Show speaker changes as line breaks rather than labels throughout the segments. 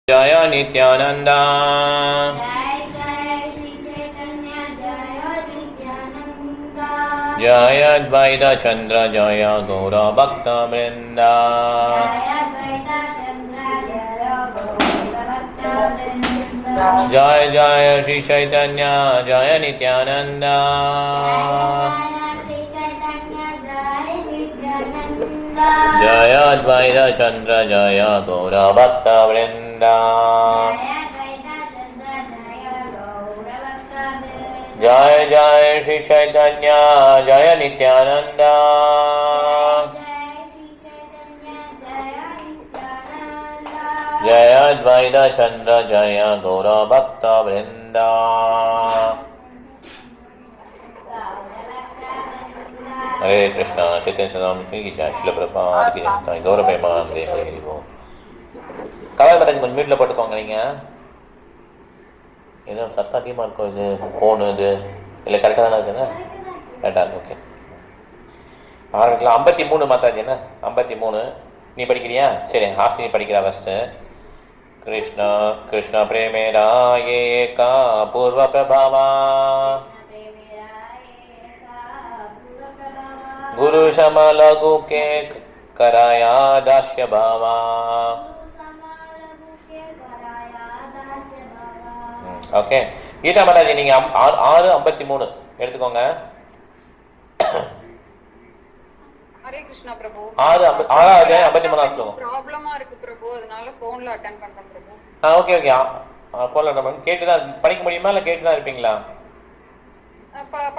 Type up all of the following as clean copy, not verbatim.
जय नित्यानंद
जय जय श्री चैतन्य जय नित्यानंद
जय अद्वैत चंद्र जय गौर भक्त वृंद
जय अद्वैत चंद्र जय गौर भक्त वृंद
जय जय श्री चैतन्य जय नित्यानंद
जय श्री चैतन्य जय नित्यानंद
जय अद्वैत चंद्र जय गौर भक्त वृंद जय जय श्री चैतन्य जय नित्यानंद जय अद्वैत चंद्र जय गौर भक्त वृंद हरे कृष्णा चैतन्य सदानंद की जय श्रील प्रभुपाद की जय गौर प्रेमानंद हरि बोल கவலை பட்டாச்சு கொஞ்சம் வீட்டில் போட்டுக்கோங்க. நீங்கள் ஏதோ சத்தம் அதிகமாக இருக்கும். இது ஃபோனு இது இல்லை கரெக்டாக தானே இருக்குண்ணே? கரெக்டாக இருக்கு. ஓகே ஆரம்பிக்கலாம். 53 மாத்தாச்சு என்ன? 53 நீ படிக்கிறியா? சரி ஹாஸ்னி படிக்கிறா ஃபஸ்ட்டு. கிருஷ்ணா கிருஷ்ணா பிரேமேரா ஏகா பூர்வ பிரபாவா குரு சம லகு கே கராயா தாஸ்ய பாவா. ஓகே கீதா மாதாஜி நீங்கள் 6:53 எடுத்துக்கோங்க.
ஹரே கிருஷ்ணா பிரபு.
6:53 ஸ்லோகம்.
ப்ராப்ளமா இருக்கு பிரபு, அதனால போன்ல அட்டெண்ட் பண்றேன் பிரபு.
ஓகே ஓகே போன்ல அட்டெண்ட் பண்ணி கேட்டு தான் படிக்க முடியுமா இல்லை கேட்டு தான் இருப்பீங்களா?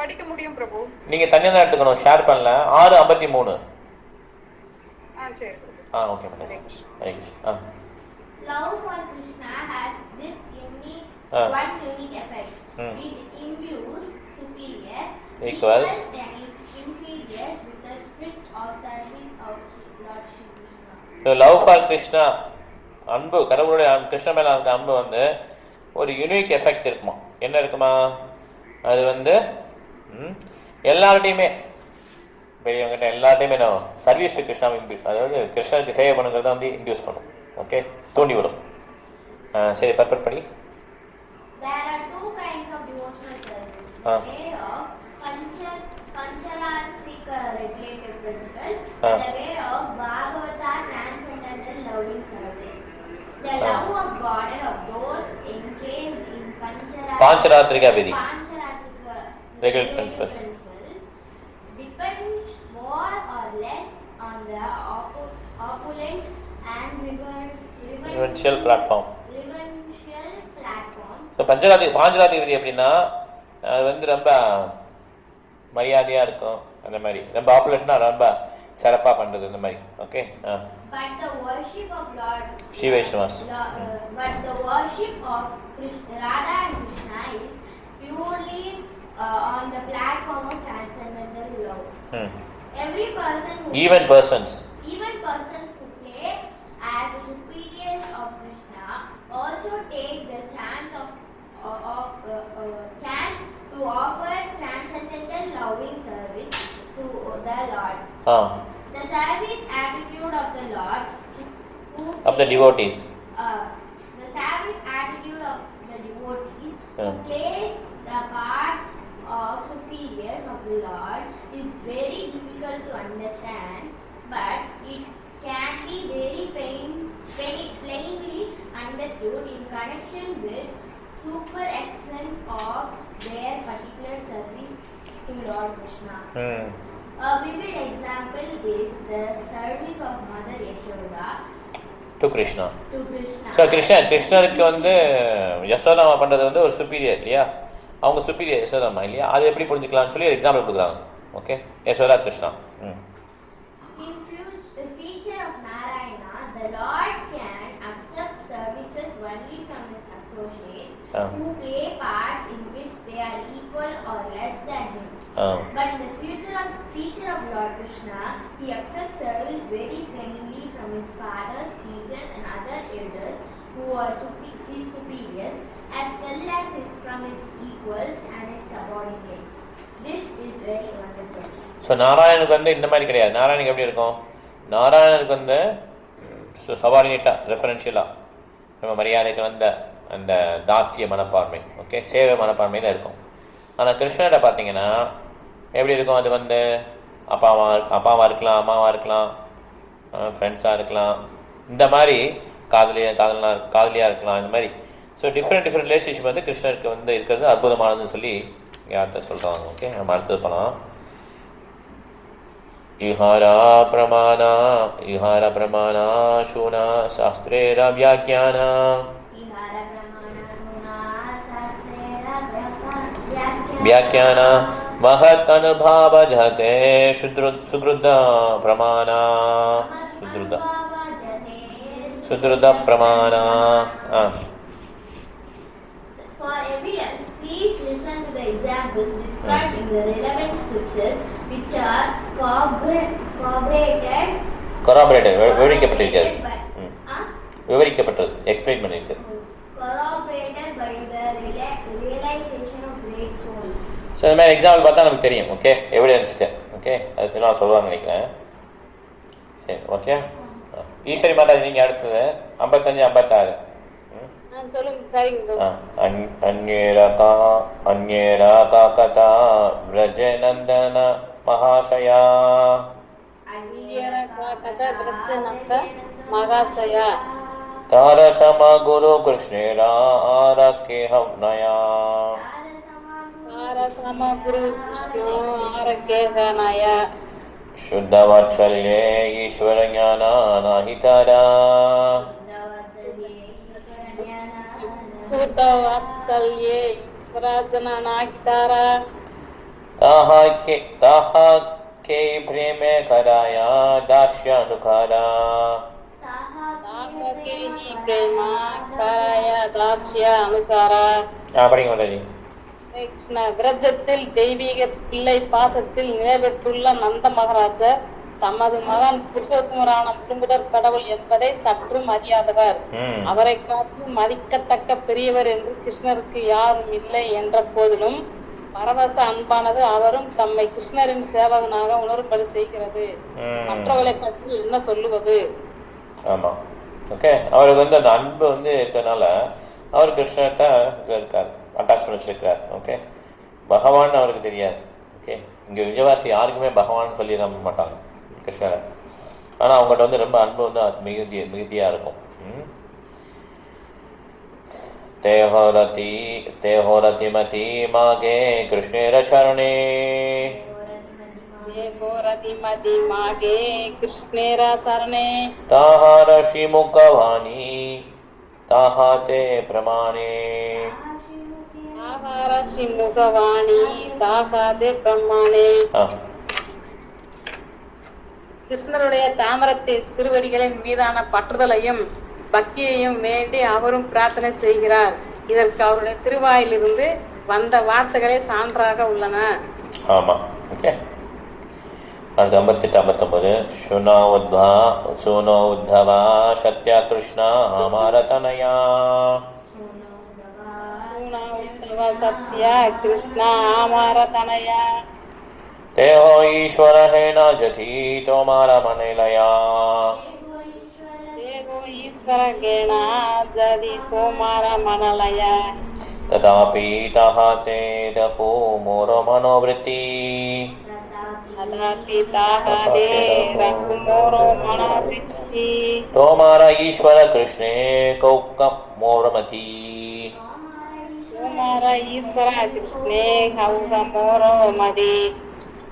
படிக்க முடியும் பிரபு.
நீங்கள் தனியாக தான் எடுத்துக்கணும், ஷேர் பண்ணல. 6:53.
சரி பிரபு.
ஓகே மாதாஜி. Hare Krishna.
Love for Krishna has this one unique effect. It imbues superiors
equals
and inferiors with the spirit of service of Lord Shri Krishna.
So love for Krishna, அன்பு கடவுளுடைய கிருஷ்ண மேல இருக்க அன்பு வந்து ஒரு யூனிக் எஃபெக்ட் இருக்குமா? என்ன இருக்குமா? அது வந்து எல்லார்ட்டையுமே பெரியவங்ககிட்ட எல்லார்ட்டையுமே நான் சர்வீஸ் டு கிருஷ்ணா, அதாவது கிருஷ்ணனுக்கு சேவை பண்ணுங்கிறத வந்து இன்டியூஸ் பண்ணும். ஓகே தூண்டி விடும். சரி பர்பட் படி.
There are two kinds of devotional service. The way of Pancharatrika regulative principles and the way of Bhagavata transcendental loving service. The love of God and of those engaged in
Pancharatrika Vidi
regulative principles depends more or less on the opulent and
reverential platform. இப்போ பாஞ்சராத்திரி விதி எப்படின்னா அது வந்து ரொம்ப மரியாதையாக இருக்கும். அந்த மாதிரி ரொம்ப ஆப்புலேட்னா ரொம்ப சிறப்பாக பண்ணுறது இந்த மாதிரி. Okay
But the worship of Lord
Shri Vaishnavas.
But the worship of Krishna, Radha and Krishna is purely on the platform of transcendental love. Every person who
even persons
who play as the superiors of Krishna also take the chance to offer transcendental loving service to the Lord. The service attitude of the Lord
of the devotees.
The service attitude of the devotees who plays the parts of superiors of the Lord is very difficult to understand, but it can be very plainly understood in connection with super excellence of their particular service to Lord Krishna. A vivid example is the service of Mother Yashoda
to Krishna.
So
கிருஷ்ணருக்கு வந்து யசோதாமா பண்ணுறது வந்து ஒரு superior இல்லையா? அவங்க superior யசோதாமா இல்லையா? அது எப்படி புரிஞ்சுக்கலாம்னு சொல்லி எக்ஸாம்பிள் கொடுக்குறாங்க. Okay Yashoda Krishna.
In feature of Narayana, the Lord can accept services only from his associates who play parts in which they are equal or less than him. But in the feature of Lord Krishna, he accepts service very plainly from his fathers, teachers and other elders who are his superiors, as well as from his equals and his subordinates. This is very wonderful.
So நாராயணுக்கு வந்து இந்த மாதிரி கிடையாது. நாராயணுக்கு எப்படி இருக்கும்? நாராயணனுக்கு வந்து சபார்டினேட்டாக ரெஃபரன்ஷியலாக நம்ம மரியாதைக்கு வந்த அந்த தாசிய மனப்பான்மை, ஓகே, சேவை மனப்பான்மை தான் இருக்கும். ஆனால் கிருஷ்ணரை பார்த்தீங்கன்னா எப்படி இருக்கும்? அது வந்து அப்பாவாக இருக்கலாம், அம்மாவாக இருக்கலாம், ஃப்ரெண்ட்ஸாக இருக்கலாம், இந்த மாதிரி காதலியாக இருக்கலாம், இந்த மாதிரி. ஸோ டிஃப்ரெண்ட் ரிலேஷன்ஷிப் வந்து கிருஷ்ணருக்கு வந்து இருக்கிறது அற்புதமானதுன்னு சொல்லி யார்கிட்ட சொல்கிறாங்க. ஓகே, நம்ம அடுத்தது போகலாம். இஹாரா பிரமாணா சூனா சாஸ்திரேர வியாக்கியானா வியாக்கியானா महत् अनुभावजते सुदृढ प्रमाणा सुदृढ प्रमाणा.
For evidence, please listen to the examples described in the relevant scriptures, which are
விவரிக்கப்பட்டிருக்கிறது. எக்ஸ்பிளைன் பண்ணியிருக்கிறது.
Corroborated by the realization of great souls.
So இந்த மாதிரி எக்ஸாம்பிள் பார்த்தா நமக்கு தெரியும். ஓகே, எவிடன்ஸுக்கு. ஓகே, அது சொல்லி நான் சொல்லுவான்னு நினைக்கிறேன். சரி, ஓகே. ஈஸ்வரி மாதாஜி நீங்கள் அடுத்தது 55 56. அந்யேரா கதா விரஜ நந்தன மகாசயா தாரசம குரு கிருஷ்ணேரா ஆரக்கேஹம் நயா शुद्धवात्सल्ये ईश्वरज्ञानानाहितारा ताः के प्रेमे कराया दास्यानुकारा படிங்க மாதாஜி.
கிருஷ்ண விரஜத்தில் தெய்வீக பிள்ளை பாசத்தில் நிலைபெற்றுள்ள நந்த மகாராஜர் தமது மகன் புருஷோத்தமரான முழுமுதற் கடவுள் என்பதை சற்றும் அறியாதவர். அவரை காத்து மதிக்கத்தக்க பெரியவர் என்று கிருஷ்ணருக்கு யாரும் இல்லை என்ற போதிலும் பரவச அன்பானது அவரும் தம்மை கிருஷ்ணரின் சேவகனாக உணர்வுபடி செய்கிறது. மற்றவர்களை பற்றி என்ன சொல்லுவது?
ஆமா, ஓகே. அவருக்கு வந்து அந்த அன்பு வந்து இருக்கிறதுனால அவர் கிருஷ்ணர்கிட்ட இருக்கார், அட்டாச்மெண்ட் வச்சிருக்கார். ஓகே, பகவான் அவருக்கு தெரியாது. ஓகே, இங்கே விஜயவாசி யாருக்குமே பகவான் சொல்லி நம்ப மாட்டாங்க கிருஷ்ணரை. ஆனால் அவங்ககிட்ட வந்து ரொம்ப அன்பு வந்து மிகுதியாக இருக்கும். தேஹோரதி மதி மாகே கிருஷ்ணேர சரணே தாஹாரஷி முகவாணி தாஹாதே பிரமாணே
கிருஷ்ணருடைய தாமரத்தை திருவடிகளின் மீதான பற்றுதலையும் பக்தியையும் வேண்டி அவரும் பிரார்த்தனை செய்கிறார். இதற்கு அவருடைய திருவாயிலிருந்து வந்த வார்த்தைகளே சான்றாக உள்ளன.
ஆமா, ஓகே. அடுத்து 58 59 சுனோ உத்தவா சத்யா கிருஷ்ணா அமரதனயா
சத்யா கிருஷ்ணா அமரதனயா
தேஹோ ஈஸ்வர ஹே ந ஜதி தோமார மனேலயா तदापि ताहाते दपो मोरो मनोवृत्ति तोमारा ईश्वर कृष्णे कौकम मोरमती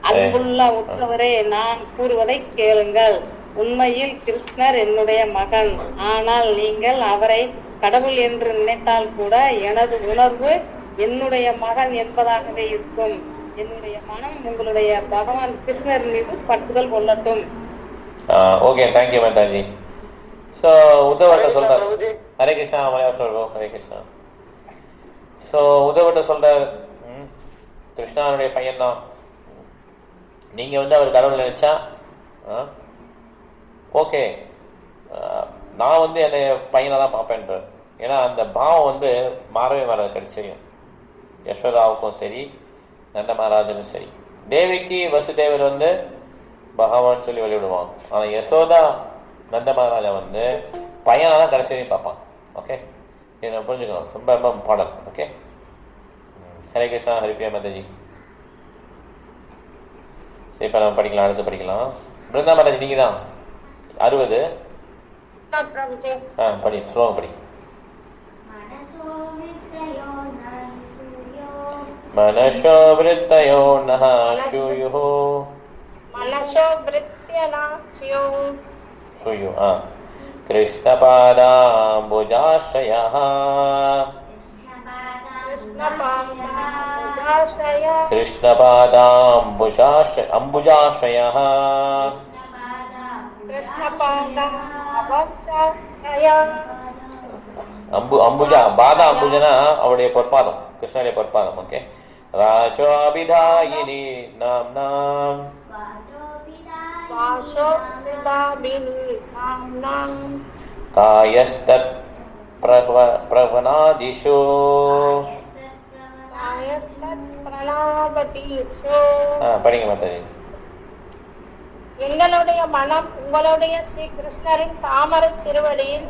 அன்புள்ள உத்தவரே, நான் கூறுவதை கேளுங்கள். உண்மையில் கிருஷ்ணர் என்னுடைய மகன். ஆனால் நீங்கள் அவரை கடவுள் என்று நினைத்தால் கூட எனது உணர்வு என்னுடைய மகன் என்பதாகவே இருக்கும். என்னுடைய மனம் உங்களுடைய பகவான் கிருஷ்ணர் மீது பற்றுதல் கொள்ளட்டும்.
Okay, thank you Mataji. ஸோ உத்தவர்கிட்ட சொல்றார், ஹரே கிருஷ்ணா, மலையாள சொல்றோம், ஹரே கிருஷ்ணா. ஸோ உத்தவர்கிட்ட சொல்றார், கிருஷ்ணாவுடைய பையன்தான், நீங்கள் வந்து அவர் கடவுள் நினைச்சா ஓகே, நான் வந்து என்னை பையனை தான் பார்ப்பேன்றார். ஏன்னா அந்த பாவம் வந்து மாறவே மாறாது. கடைசியும் யசோதாவுக்கும் சரி, நந்த மகாராஜனுக்கும் சரி, தேவிக்கு வசுதேவர் வந்து பகவான் சொல்லி வழிவிடுவான். ஆனால் யசோதா நந்த மகாராஜா வந்து பையனை தான் கடைசியும் பார்ப்பான். ஓகே, இதை நம்ம புரிஞ்சுக்கணும், ரொம்ப ரொம்ப இம்பார்ட்டன்ட். ஓகே, ஹரே கிருஷ்ணா, ஹரிப்பிரியா மாதாஜி. சரி, இப்போ நம்ம படிக்கலாம், அடுத்து படிக்கலாம். பிருந்தா மாதாஜி நீங்கள் தான் 60. படி, ஸ்லோகம் படி. मनशो वृत्तयो नः श्रूयुः
मनशो वृत्त्य न
श्रूयुः कृष्णपादाम्बुजाश्रयः अम्बुजाश्रयः அம்புஜா பாதா அம்புஜனா அவருடைய பொற்பாதம், கிருஷ்ணனுடைய பொற்பாதம். ஓகே, ராஜோபிதாயினி நாம்னாம் காயஸ்தத் பிரவனாதிஷு படிங்க மாதாஜி.
எங்களுடைய மனம் உங்களுடைய ஸ்ரீ கிருஷ்ணரின் தாமரை திருவடியில்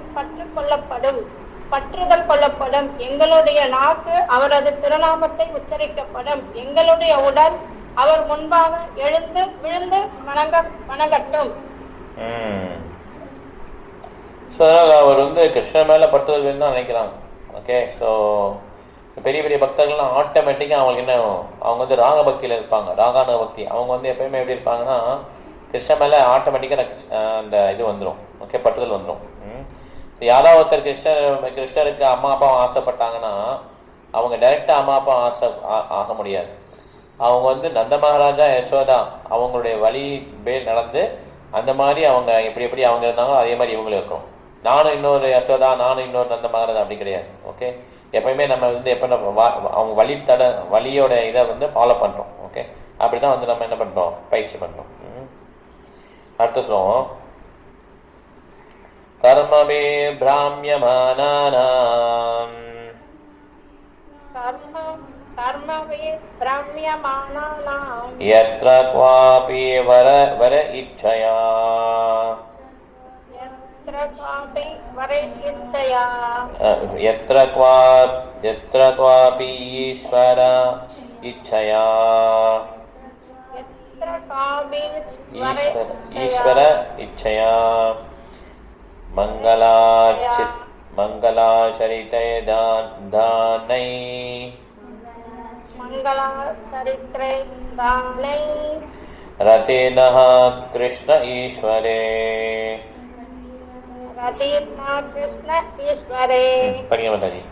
பற்றுதல் கொள்ளப்படும். எங்களுடைய நாக்கு அவரது திருநாமத்தை உச்சரிக்கப்படும். எங்களுடைய உடல் அவர் முன்பாக எழுந்து விழுந்து வணங்கட்டும்.
அவர் கிருஷ்ணன் மேல பற்றுதல் வேணும் தான் நினைக்கிறாங்க. ஓகே, ஸோ பெரிய பெரிய பக்தர்கள்லாம் ஆட்டோமேட்டிக்காக அவங்களுக்கு என்ன, அவங்க ராக பக்தியில் இருப்பாங்க, ராகானுக பக்தி. அவங்க எப்பயுமே எப்படி இருப்பாங்கன்னா, கிருஷ்ணன் மேலே ஆட்டோமேட்டிக்காக அந்த இது வந்துடும். ஓகே, பற்றுதல் வந்துடும். யாராவது ஒருத்தர் கிருஷ்ணருக்கு அம்மா அப்பா ஆசைப்பட்டாங்கன்னா அவங்க டைரெக்டாக அம்மா அப்பா ஆக முடியாது. அவங்க நந்த மகாராஜா யசோதா அவங்களுடைய வழி பேர் நடந்து அந்த மாதிரி அவங்க எப்படி அவங்க இருந்தாங்களோ அதே மாதிரி இவங்களும் இருக்கணும். நானும் இன்னொரு யசோதா, நானும் இன்னொரு நந்த மகாராஜா அப்படி கிடையாது. ஓகே, எப்பயுமே நம்ம எப்போ அவங்க வழியோட இதை ஃபாலோ பண்ணுறோம். ஓகே, அப்படி தான் நம்ம என்ன பண்ணுறோம், பயிற்சி பண்ணுறோம். அடுத்த ஸ்லோகம். கர்மமே பிராமியமானானாம் யத்ர க்வாபி வர இச்சயா யத்ர க்வாபி ஈஸ்வர இச்சயா ஈஸ்வர இச்சயா மங்களாச்சரித்தை தானை ரதேனஹ கிருஷ்ண ஈஸ்வரே. படிங்க மாதாஜி.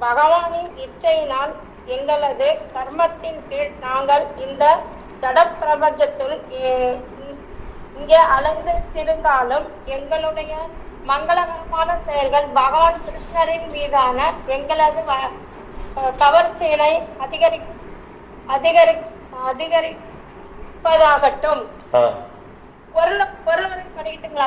பகவானின் இச்சையினால் எங்களது கர்மத்தின் கீழ் நாங்கள் இந்த ஜடப்பிரபஞ்சத்தில் இங்கே அலைந்து திரிந்தாலும் எங்களுடைய மங்களகரமான செயல்கள் பகவான் கிருஷ்ணரின் மீதான எங்களது கவர்ச்சியினை அதிகரிப்பதாகட்டும். பொருளை படிக்கட்டுங்களா?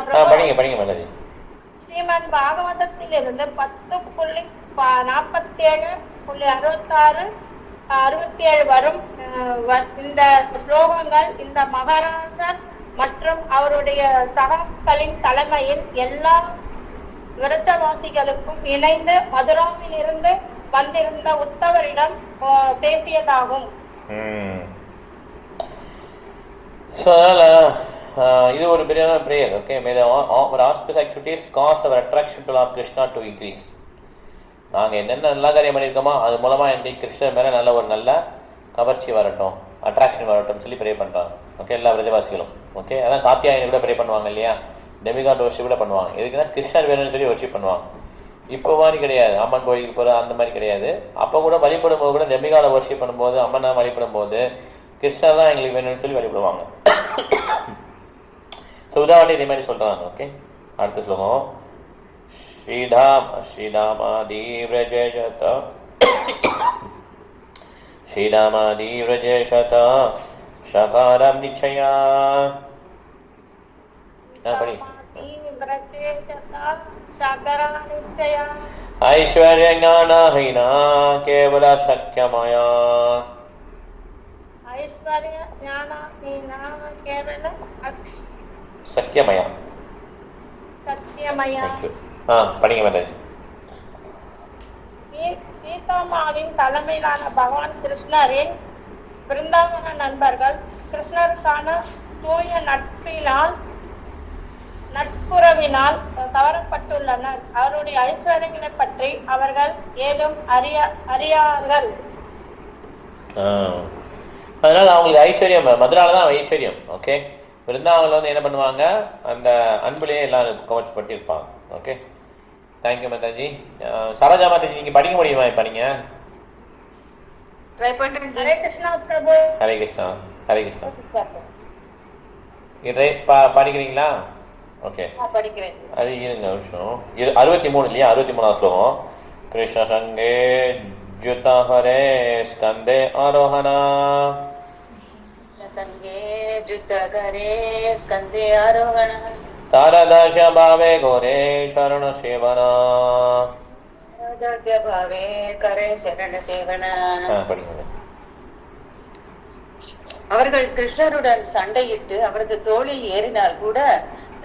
ஸ்ரீமத் பாகவதத்தில் இருந்து 10.47.66-67 வரும் இந்த ஸ்லோகங்கள் இந்த மகாராஜர் மற்றும் அவருடைய சகாக்களின் தலைமையில் எல்லா விரஜவாசிகளுக்கும் இணைந்து மதுராவில் இருந்து வந்திருந்த உத்தவரிடம் பேசியதாகும்.
இது ஒரு பெரிய prayer. Okay, may the auspicious activities cause our attraction to Lord Krishna to increase. நாங்கள் என்னென்ன நல்ல காரியம் பண்ணியிருக்கோமோ அது மூலமாக எங்களுக்கு கிருஷ்ணன் மேலே நல்ல கவர்ச்சி வரட்டும், அட்ராக்ஷன் வரட்டும் சொல்லி ப்ரே பண்ணுறாங்க. ஓகே, எல்லா விரஜவாசிகளும். ஓகே, அதான் காத்தியாயனை கூட ப்ரே பண்ணுவாங்க இல்லையா, டெமிகாட் வர்ஷிப் கூட பண்ணுவாங்க. எதுக்குன்னா கிருஷ்ணன் வேணும்னு சொல்லி வர்ஷிப் பண்ணுவாங்க. இப்போ மாதிரி கிடையாது, அம்மன் கோயிலுக்கு போகிற அந்த மாதிரி கிடையாது. அப்போ கூட வழிபடும் போது கூட டெமிகாட வர்ஷிப் பண்ணும்போது, அம்மனை வழிபடும் போது கிருஷ்ணர் தான் எங்களுக்கு வேணும்னு சொல்லி வழிபடுவாங்க. ஸோ உதாரணம் இதே மாதிரி சொல்கிறாங்க. ஓகே, அடுத்த ஸ்லோகம். ஸ்ரீராமாதீவ்ரஜேஷத ஷகாரம் நிச்சயா. படி. ஐஸ்வர்ய ஞானஹீனா கேவல சக்யமயா.
ஐஸ்வர்ய ஞானஹீனா கேவல
சத்யமயா.
சத்யமயா.
படிங்க மேடம்.
சத்யதாமாவின் தலைமையிலான பகவான் கிருஷ்ணரின் பிருந்தாவன நண்பர்கள் கிருஷ்ணருக்கான தூய நட்புறவினால் கவரப்பட்டுள்ளனர். அவருடைய ஐஸ்வர்யங்களை பற்றி அவர்கள் ஏதும் அறியார்கள்.
அதனால அவங்களுக்கு ஐஸ்வர்யம் மதுரால தான் ஐஸ்வர்யம். ஓகே, பிருந்தாவனில் வந்து என்ன பண்ணுவாங்க, அந்த அன்புலேயே எல்லாம் கவர்ச்சி இருப்பாங்க. ஓகே, தேங்க்யூ மாதாஜி. சரோஜா மாதாஜி, நீங்கள் படிக்க முடியுமா இப்போ நீங்கள்?
ஹரே கிருஷ்ணா பிரபு.
ஹரே கிருஷ்ணா. ஹரே கிருஷ்ணா. இதை படிக்கிறீங்களா? ஓகே,
படிக்கிறேன்.
அது இருங்க நிமிஷம். 63 இல்லையா? 63ஆம் ஸ்லோகம். கிருஷ்ண சங்கே ஜுத ஹரே ஸ்கந்தே ஆரோஹணா
சங்கே ஜுத ஹரே ஸ்கந்தே ஆரோஹணா
தாரதாச பாவே கோரே சரண சேவனா
பாவே கரே சரண சேவனா.
படிங்க.
அவர்கள் கிருஷ்ணருடன் சண்டையிட்டு அவரது தோளில் ஏறினால் கூட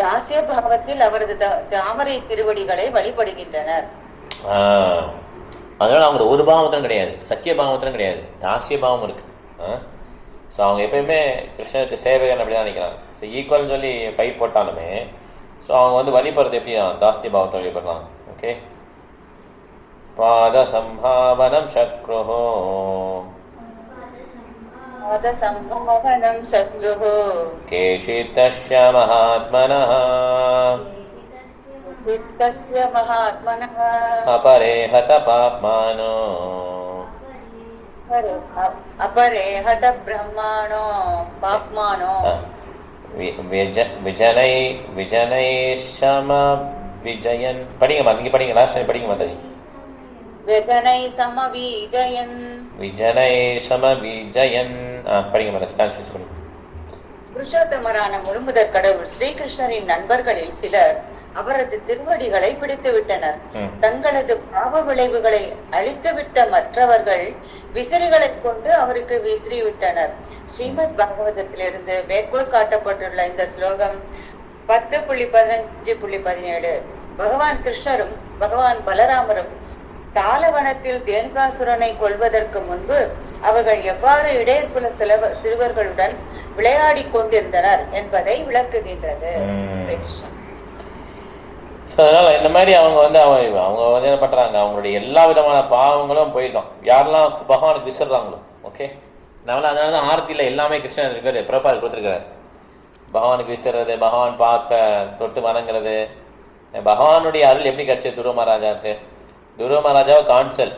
தாசிய பாவத்தில் அவரது தாமரை திருவடிகளை வழிபடுகின்றனர்.
அதனால அவங்களுக்கு ஒரு பாவத்திலும் கிடையாது, சத்திய பாவத்திலும் கிடையாது, தாசிய பாவம் இருக்கு. ஸோ அவங்க எப்பயுமே கிருஷ்ணருக்கு சேவைகள் அப்படி தான் நினைக்கிறாங்க. ஸோ ஈக்குவல்னு சொல்லி 5 போட்டாலுமே ஸோ அவங்க வந்து வழிபடுறது எப்படி தான் தாசிய பாவத்தை வழிபடுறாங்க. ஓகே, பாத சம்பாவனம் சக்ருஹோ கேஷிதஸ்ய மகாத்மனः அபரேஹத பாப்மானோ
அபரேஹத பிரம்மாணோ பாப்மானோ
விஜனை சம விஜயன். படிங்கம்மா, நீங்க படிங்க, லாஸ்ட் படிங்க மாதாஜி.
விஜனை சம விஜயன்.
விஜனை சம விஜயன். படிங்க மாதாஜி, டிரான்ஸ்லேட் பண்ணுங்க.
புருஷோத்தமரான முழுமுதற் கடவுள் ஸ்ரீகிருஷ்ணரின் நண்பர்களில் சிலர் அவரது திருவடிகளை பிடித்து விட்டனர். தங்களது பாவ விளைவுகளை அழித்துவிட்ட மற்றவர்கள் விசிறிகளை கொண்டு அவருக்கு விசிறிவிட்டனர். ஸ்ரீமத் பாகவதத்திலிருந்து மேற்கோள் காட்டப்பட்டுள்ள இந்த ஸ்லோகம் 10.15.17. பகவான் கிருஷ்ணரும் பகவான் பலராமரும் தாளவனத்தில் தேனுகாசுரனை கொல்வதற்கு முன்பு அவர்கள் எவ்வாறு இடையர்குல சிறுவர்களுடன் விளையாடி கொண்டிருந்தனர் என்பதை விளக்குகின்றது.
அதனால இந்த மாதிரி அவங்க வந்து என்ன பண்றாங்க, அவங்களுடைய எல்லா விதமான பாவங்களும் போயிட்டோம். யாரெல்லாம் பகவானுக்கு விசிறாங்களோ. ஓகே, அதனால தான் ஆரத்தியில் எல்லாமே கிருஷ்ணன் இருக்காரு, பிரபாத் கொடுத்துருக்காரு. பகவானுக்கு விசிறது, பகவான் பார்த்த தொட்டு வணங்குறது. பகவானுடைய அருள் எப்படி கிடைச்சது துருவ மகாராஜாவுக்கு? துருவ மகாராஜாவை கான்சல்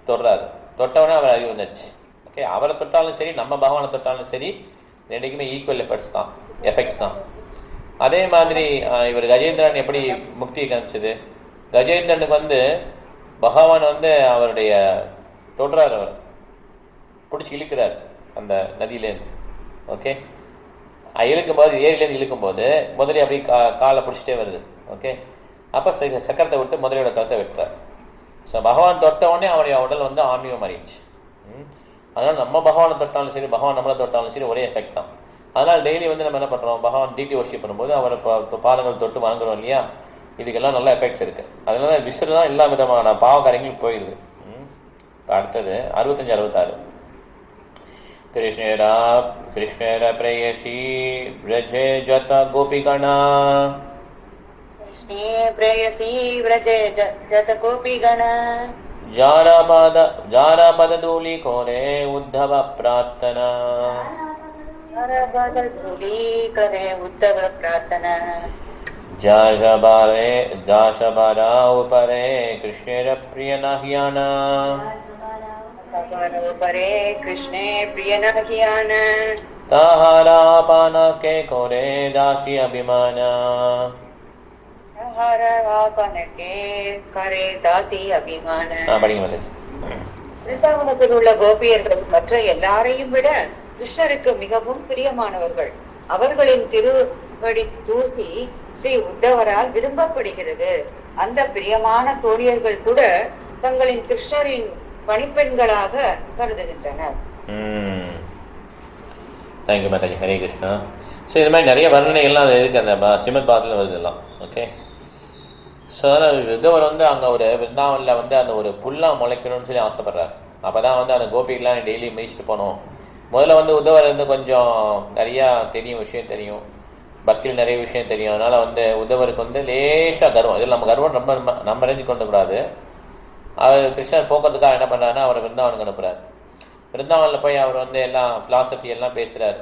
தொடுறாரு, தொட்டவுடனே அவர் அறிவு வந்துச்சு. ஓகே, அவரை தொட்டாலும் சரி, நம்ம பகவானை தொட்டாலும் சரி, ரெண்டுக்குமே ஈக்குவல் எஃபெக்ட்ஸ் தான். அதே மாதிரி இவர் கஜேந்திரன் எப்படி முக்தியை காமிச்சது? கஜேந்திரனுக்கு வந்து பகவான் வந்து அவருடைய தொடுறார், அவர் பிடிச்சி இழுக்கிறார் அந்த நதியிலேருந்து. ஓகே, இழுக்கும்போது ஏரியிலேருந்து இழுக்கும்போது முதலே அப்படி காலை பிடிச்சிட்டே வருது. ஓகே, அப்போ சக்கரத்தை விட்டு முதலையோட தளத்தை வெட்டுறார். ஸோ பகவான் தொட்ட உடனே அவருடைய உடல் வந்து ஆன்மீகம் மாறிடுச்சு. அதனால் நம்ம பகவானை தொட்டாலும் சரி, பகவான் நம்மளை தொட்டாலும் சரி, ஒரே எஃபெக்ட் தான். அதனால் டெய்லி வந்து நம்ம என்ன பண்ணுறோம், பகவான் டிடி வர்ஷிப் பண்ணும்போது அவரை பாதங்கள் தொட்டு வணங்குறோம் இல்லையா? இதுக்கெல்லாம் நல்ல எஃபெக்ட்ஸ் இருக்குது. அதனால விசிறு தான் எல்லா விதமான பாவ காரியங்களும் போயிடுது. அடுத்தது 65-66. கிருஷ்ணேர பிரேயசி व्रजे जत गोपीगणा.
कृष्णे प्रेयसी व्रजे जत गोपीगणा.
जारापद धूलि कोरे उद्धव प्रार्थना.
करे उद्धव प्रार्थना.
जाशबारा उपरे कृष्णेर प्रिय नाहियाना.
उपरे कृष्णे प्रिय नाहियाना.
ताहारा पान के कोरे दासी अभिमाना.
பிருந்தாவனத்தில் உள்ள கோபியர்கள் மற்ற எல்லாரையும் விட கிருஷ்ணருக்கு மிகவும் பிரியமானவர்கள். அவர்களின் திருவடி தூசி ஸ்ரீ உத்தவரால் விரும்பப்படுகிறது. அந்த பிரியமான தோழியர்கள் கூட தங்களின் கிருஷ்ணரின் பணிப்பெண்களாக கருதுகின்றனர்.
தேங்க்யூ மாதாஜி. ஹரே கிருஷ்ணா. ஸோ இது மாதிரி நிறைய வர்ணனைகள்லாம் அது இருக்குது, அந்த ஸ்ரீமத் பாகத்தில் வருது எல்லாம். ஓகே, ஸோ அதனால் உத்தவர் வந்து அங்கே ஒரு விருந்தாவனில் வந்து அந்த ஒரு புல்லாம் முளைக்கணும்னு சொல்லி ஆசைப்படுறார். அப்போ தான் வந்து அந்த கோபிக்கெலாம் டெய்லி மிதிச்சுட்டு போகணும். முதல்ல வந்து உத்தவர் வந்து கொஞ்சம் நிறையா விஷயம் தெரியும், பக்தியில் நிறைய விஷயம் தெரியும். அதனால் வந்து உத்தவருக்கு வந்து லேசாக கர்வம், இதில் நம்ம கர்வம் நம்ம அறிஞ்சு கொண்டுக்கூடாது. அவர் கிருஷ்ணர் போக்குறதுக்காக என்ன பண்ணுறாருன்னா அவரை விருந்தாவனுக்கு அனுப்புகிறார். விருந்தாவனில் போய் அவர் வந்து எல்லாம் ஃபிலாசபி எல்லாம் பேசுகிறார்.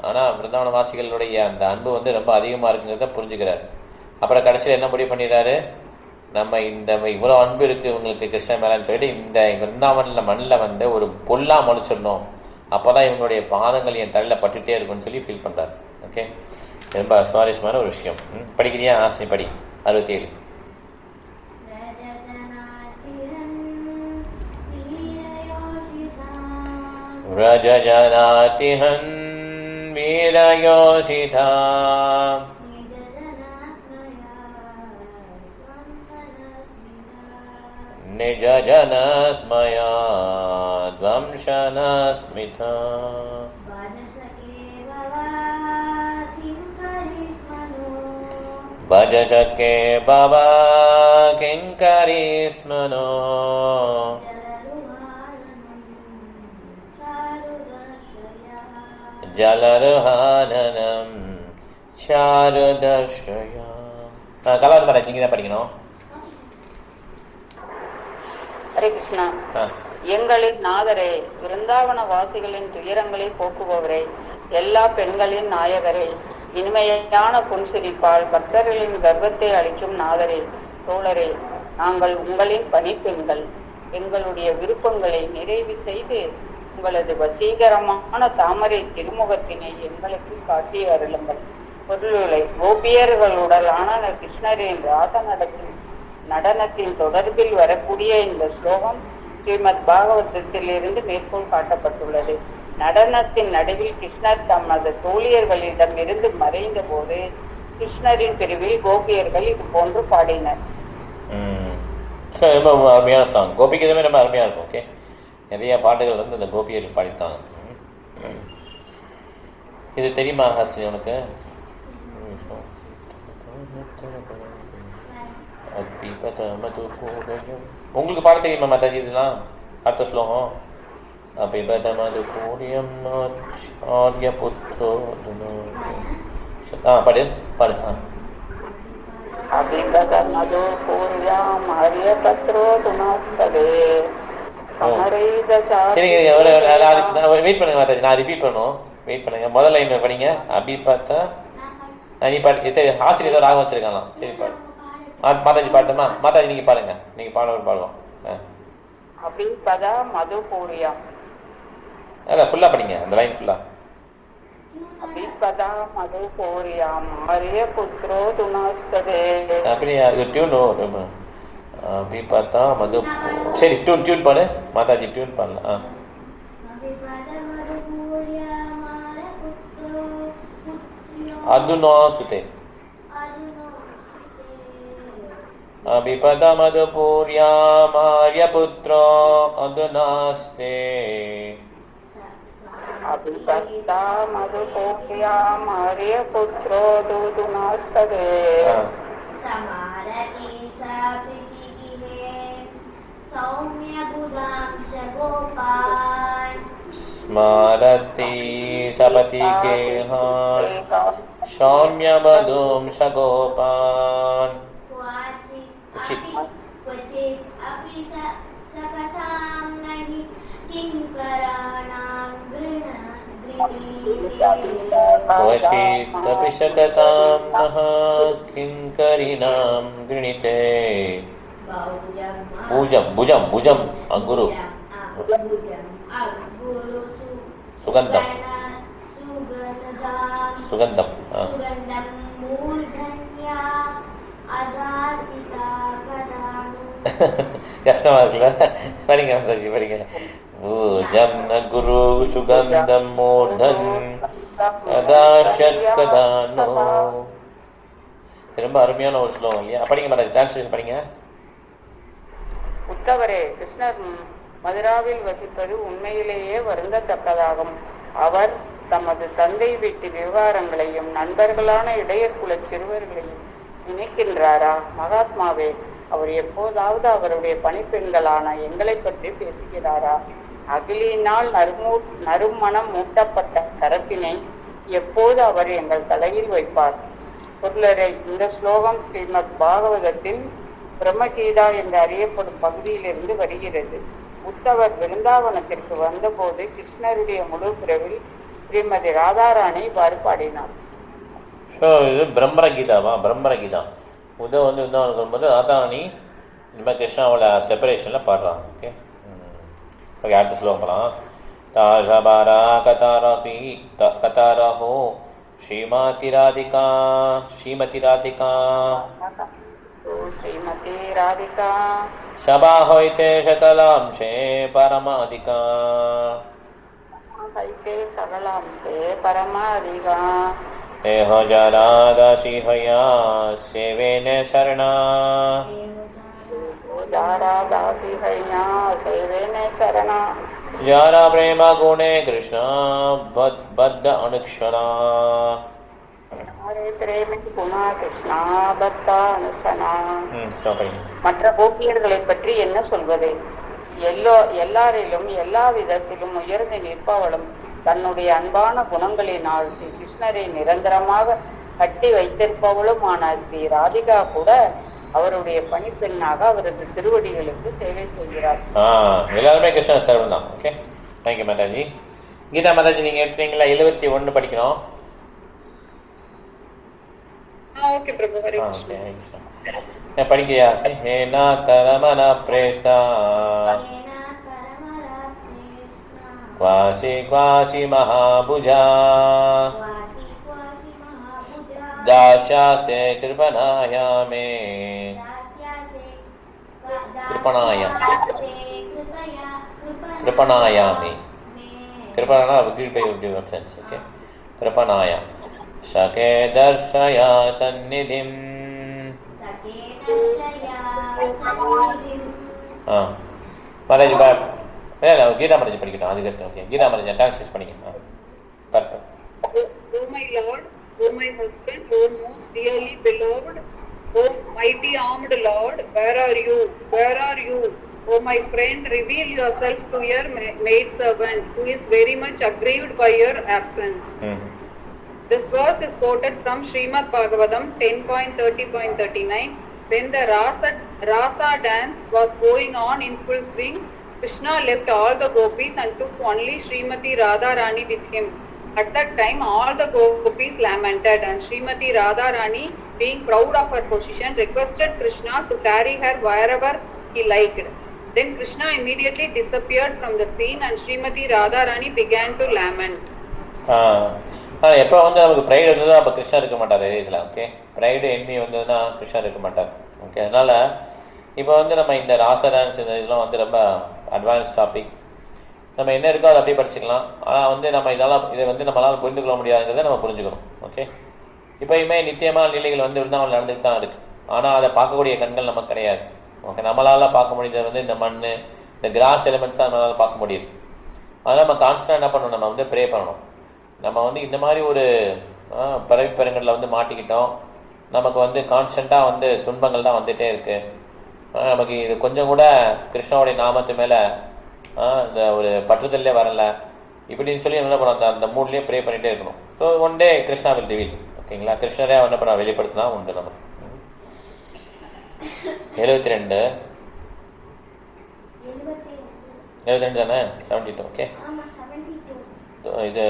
ஆனால் பிருந்தாவன வாசிகளுடைய அந்த அன்பு வந்து ரொம்ப அதிகமாக இருக்குங்கிறத புரிஞ்சுக்கிறார். அப்புறம் கடைசியில் என்ன முடிவு பண்ணிடுறாரு, நம்ம இவ்வளோ அன்பு இருக்குது இவங்களுக்கு கிருஷ்ணன் மேலேன்னு சொல்லிட்டு இந்த பிருந்தாவனில் மண்ணில் வந்து ஒரு பொல்லாக முளைச்சிடணும், அப்போ தான் இவங்களுடைய பாதங்கள் என் தலையில் பட்டுகிட்டே இருக்குன்னு சொல்லி ஃபீல் பண்ணுறாரு. ஓகே, ரொம்ப சுவாரஸ்யமான ஒரு விஷயம். படிக்கிறியா? ஆசை படி. 67. ரஜஜனாதிஹன் வீரயோசிதா நிஜ ஜனஸ்மயா த்வம்சனஸ்மிதா भजसके बाबा किङ्करीस्मनो ஜலருஹானனம் சாருதர்ஷயா. கலர் மேடம் நீங்கள் தான் படிக்கணும்.
ஹரே கிருஷ்ணா. எங்களின் நாதரே, விருந்தாவன வாசிகளின் துயரங்களை போக்குபவரே, எல்லா பெண்களின் நாயகரே, இனிமையான புன்சிரிப்பால் பக்தர்களின் கர்வத்தை அளிக்கும் நாதரே, தோழரே, நாங்கள் உங்களின் பணிப்பெண்கள். எங்களுடைய விருப்பங்களை நிறைவு செய்து உங்களது வசீகரமான தாமரை திருமுகத்தினை எங்களுக்கு காட்டி அருளுங்கள். பொருளுரை. கோபியர்களுடனான கிருஷ்ணரின் ராச நடனத்தின் தொடர்பில் வரக்கூடிய இந்த ஸ்லோகம் ஸ்ரீமத் பாகவதத்திலிருந்து மேற்கோள் காட்டப்பட்டுள்ளது. நடனத்தின் நடுவில் கிருஷ்ணர் தமது தோழியர்களிடம் இருந்து மறைந்த போது கிருஷ்ணரின் பிரிவில் கோபியர்கள் இது போன்று பாடினர்.
ரொம்ப அருமையான சாங். கோபிக்கு இதுமே ரொம்ப அருமையாக இருக்கும். ஓகே, நிறைய பாட்டுகள் வந்து இந்த கோபியர்கள் பாடித்தாங்க. இது தெரியுமா ஹாசினி உனக்கு? உங்களுக்கு பாட தெரியுமா மாதாஜி இதெல்லாம்? அடுத்த ஸ்லோகம் அபிபதமதுபூர்யம் ஆர்யபுத்ரோ பாடு பாடு.
அபிபதமதுபூர்யாம் ஆர்யபுத்ரோ துனாஸ்தவே
வெயிட் பண்ணுங்க மாதாஜி, நான் ரிப்பீட் பண்ணுவோம். வெயிட் பண்ணுங்க. முதல் லைன் படிங்க. அபிபத்த நீ பாட்டு. சரி, ஆசிரியர் ஏதோ ராகம் வச்சிருக்கலாம். சரி பாடு. மாதாஜி பாட்டுமா? மாதாஜி நீங்க பாருங்க. நீங்க பாடுவோம் பாடுவோம்.
அபிபத மதுபூர்யாம்.
இல்லை, ஃபுல்லா படிங்க அந்த லைன் ஃபுல்லா.
அபிபத மதுபூர்யாம் ஆர்யபுத்ரோ துனாஸ்தவே.
அப்படியா? இது டியூன். அபிபதா மது. சரி, டியூன் பாடு மாதாஜி. டியூன் பாடலாம். அதுனா சுதே அபிபத மதுபூர்யாம் ஆர்யபுத்ரோ அதுனாஸ்தே.
அபிபதா மதுபூர்யாம் ஆர்யபுத்ரோ துனாஸ்தவே.
சமாரதி சாப்ரிதிகிஹே சௌம்ய புதாம்ச கோபான்.
ஸ்மரதி சபதிகேஹான் சௌம்ய புதாம்ச கோபான்.
क्वचित् अपि सकथां नहि किङ्कराणां
क्वचिदपि शकतां नः किङ्करीणां गृणीते. भुजं अङ्गुरु सुगन्धं கஷ்டமா இருக்குல்ல? படிங்க படிங்க. பூஜம் குரு சுகந்தம் மூர்தன் அதாஷத்கதானோ. ரொம்ப அருமையான ஒரு ஸ்லோகம் இல்லையா? படிங்க மேடம், டிரான்ஸ்லேஷன் படிங்க.
உத்தவரே, கிருஷ்ணர் மதுராவில் வசிப்பது உண்மையிலேயே வருந்தத்தக்கதாகும். அவர் தமது தந்தை வீட்டு விவகாரங்களையும் நண்பர்களான இடையர் குல சிறுவர்களையும்
நினைக்கின்றாரா? மகாத்மாவே, அவர் எப்போதாவது அவருடைய பணிப்பெண்களான எங்களை பற்றி பேசுகிறாரா? அகிலினால் நறுமணம் மூட்டப்பட்ட கரத்தினை எப்போது அவர் எங்கள் தலையில் வைப்பார்? பொருளரை, இந்த ஸ்லோகம் ஸ்ரீமத் பாகவதத்தின் பிரம்மகீதா என்று அறியப்படும் பகுதியிலிருந்து வருகிறது. உத்தவர் விருந்தாவனத்திற்கு வந்தபோது கிருஷ்ணருடைய முழு பிறவில் ஸ்ரீமதி ராதாராணி இவ்வாறு பாடினார்.
ஸோ இது பிரம்மரகீதாவா? பிரம்மரகீதா உதவ வந்து விருந்தாவனம் வரும்போது ராதாராணி இந்த மாதிரி கிருஷ்ணாவோட செப்பரேஷனில் பாடுறாங்க. ஓகே ஓகே, அடுத்த ஸ்லோகம் போகலாம். தாஜபாரா கதாராபி கதாராஹோ ஸ்ரீமதி ராதிகா ஸ்ரீமதி ராதிகா
ஸ்ரீமதி ராதிகா
சபா ஹோய்தே சகலாம்சே பரமாதிகா
ஹைதே சகலாம்சே பரமாதிகா
தேஹோ ஜாரா தாசி ஹயா சேவேன சரணா
தாரா தாசி ஹையா சேவேன சரணா
யாரா பிரேமா குணே கிருஷ்ணா பத்த அனுக்ஷணா
ஹரே பிரேமி குணா கிருஷ்ணா பக்தா அனுஷனா.
படிங்க.
மற்ற கோபியர்களை பற்றி என்ன சொல்வது? எல்லாரிலும் எல்லா விதத்திலும் உயர்ந்து நிற்பவளும் தன்னுடைய அன்பான குணங்களினால் ஸ்ரீ கிருஷ்ணரை நிரந்தரமாக கட்டி வைத்திருப்பவளுமான ஸ்ரீ ராதிகா கூட அவருடைய பணிப்பெண்ணாக அவரது திருவடிகளுக்கு சேவை செய்கிறார்.
எல்லாருமே கிருஷ்ண சேவன் தான். ஓகே, தேங்க்யூ மாதாஜி. கீதா மாதாஜி நீங்கள் எடுத்துறீங்களா? 71 படிக்கிறோம்.
ஓகே பிரபு. ஹரே
ஹரே
கிருஷ்ணா.
கிருஷ்ணா. படிக்கிறியா? ஹே நாத ரமண பிரேஷ்டா क्वासि क्वासि महाभुजा दास्यास्ते कृपणाया मे कृपणायामि कृपणा फ्रेंड्स. ओके, कृपणाया सखे दर्शया सन्निधिं. हाँ महाराज बाप இல்லை கீதா மரஜி படிக்கணும். அதுக்கு ஓகே, கீதா மரஜி டிரான்ஸ்லேட் பண்ணிக்க. Perfect.
O my Lord, O my husband, O most dearly beloved, O mighty armed Lord, where are you? Where are you? O my friend, reveal yourself to your maidservant, who is very much aggrieved by your absence. This verse is quoted from Srimad Bhagavatam 10.30.39. When the Rasa dance was going on in full swing, Krishna left all the gopis and took only Srimati Radharani with him. At that time, all the gopis lamented, and Srimati Radharani, being proud of her position, requested Krishna to carry her wherever he liked. Then Krishna immediately disappeared from the scene, and Srimati Radharani began to lament.
எப்போ வந்து நமக்கு pride வந்ததோ அப்போ கிருஷ்ணா இருக்க மாட்டார் இதில். Okay, pride எண்ணி வந்ததுன்னா கிருஷ்ணா இருக்க மாட்டார். ஓகே, அதனால் இப்போ வந்து நம்ம இந்த ராச டான்ஸ் இந்த இதெல்லாம் வந்து ரொம்ப அட்வான்ஸ் டாபிக். நம்ம என்ன இருக்கோ அதை அப்படியே படிச்சுக்கலாம். ஆனால் வந்து நம்ம இதை வந்து நம்மளால் புரிந்து கொள்ள முடியாதுங்கிறத நம்ம புரிஞ்சுக்கணும். ஓகே, இப்போயுமே நித்தியமான நிலைகள் வந்து விருந்தாவனம் நடந்துட்டு தான் இருக்குது. ஆனால் அதை பார்க்கக்கூடிய கண்கள் நமக்கு கிடையாது. ஓகே, நம்மளால் பார்க்க முடியுது வந்து இந்த மண், இந்த கிராஸ் எலிமெண்ட்ஸ் தான் நம்மளால் பார்க்க முடியுது. அதனால் நம்ம கான்ஸ்டன்டாக என்ன பண்ணணும்? நம்ம வந்து ப்ரே பண்ணணும். நம்ம வந்து இந்த மாதிரி ஒரு பறவைப்பெருங்களில் வந்து மாட்டிக்கிட்டோம். நமக்கு வந்து கான்ஸ்டண்ட்டாக வந்து துன்பங்கள் தான் வந்துகிட்டே இருக்குது. நமக்கு இது கொஞ்சம் கூட கிருஷ்ணாவுடைய நாமத்து மேலே இந்த ஒரு பற்றுதல்லே வரலை இப்படின்னு சொல்லி என்ன பண்ண அந்த மூட்லேயே ப்ரே பண்ணிகிட்டே இருக்கணும். So one day Krishna will reveal. ஓகேங்களா, கிருஷ்ணரே என்ன பண்ண வெளிப்படுத்தினா உண்டு. நம்ம 72 தானே? 72. ஓகே, இது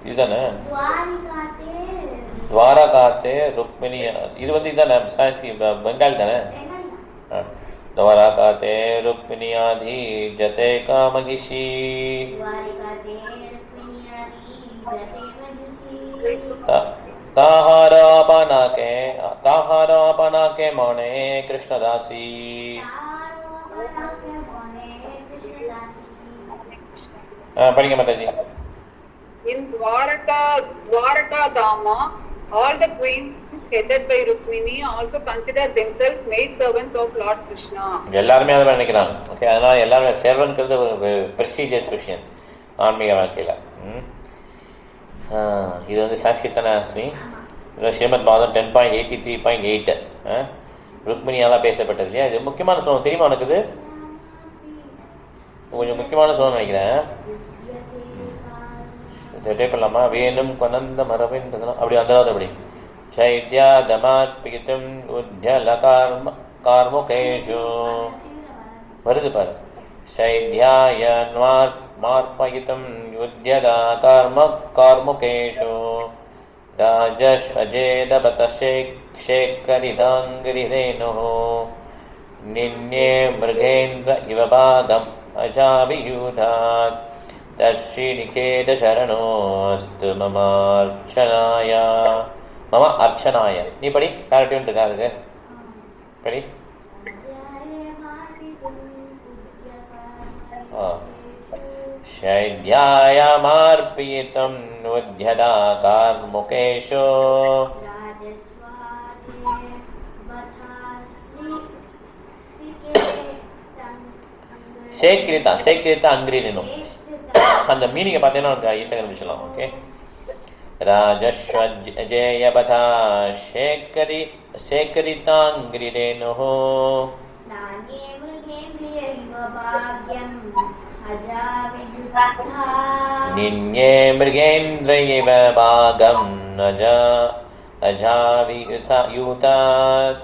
இதுதானே துவாரகாத்தே ருக்மிணி. இது வந்து இதுதானே பெங்காலி தானே? द्वारकाते रुक्मिण्याधि जते कामगिषि ताहारापनाके मौने कृष्णदासी. படிங்க Mataji.
In Dwaraka Dama, all the queens headed by Rukmini also consider themselves maid servants of Lord Krishna.
எல்லாருமே அதை நினைக்கிறாங்க. ஓகே, அதனால எல்லாருமே சேர்வன்கிறது ஒரு ப்ரெஸ்டீஜியஸ் விஷயம் ஆன்மீக வாழ்க்கையில். இது வந்து சான்ஸ்கிரிட் தானே ஸ்ரீ? ஸ்ரீமத் பாகவதம் 10.83.8 ருக்மிணியால் பேசப்பட்டது இல்லையா? இது முக்கியமான ஸ்லோகம் தெரியுமா உனக்கு? இது கொஞ்சம் முக்கியமான ஸ்லோகம் நினைக்கிறேன். டைப் பண்ணலாமா? வேணும் கொனந்த மரபின் அப்படி அந்த அப்படி சைத்யா தமாத்பிகிதம் உத்யல கார்முகேஷு வருது பாரு. சைத்யாய மார்பயிதம் உத்யதா கார்முகேஷு ராஜஸ்வஜேதபத சேக்கரிதாங்கிரிரேணுः நின்யே மிருகேந்திர இவ பாகம் அஜாவியூதாத் தர்ஷினிகேதசரணோஸ்து மமார்ச்சனாய. மம அர்ச்சனாய. நீ படி, பேரட்டியும் இருக்கா அதுக்கு படி. शैद्यायामार्पितं उद्यता कार्मुकेशो சேக்கிரிதா சேக்கிரிதா அங்கிரினும் அந்த மீனிங்கை பார்த்தீங்கன்னா உனக்கு ஈஸியாக கண்டுபிடிச்சலாம். ஓகே. ராஜஸ்வஜேயபதா சேக்கரிதாங்கிரிரேணுः நின்யே மிருகேந்திர இவ பாகம் அஜாவியூதாத்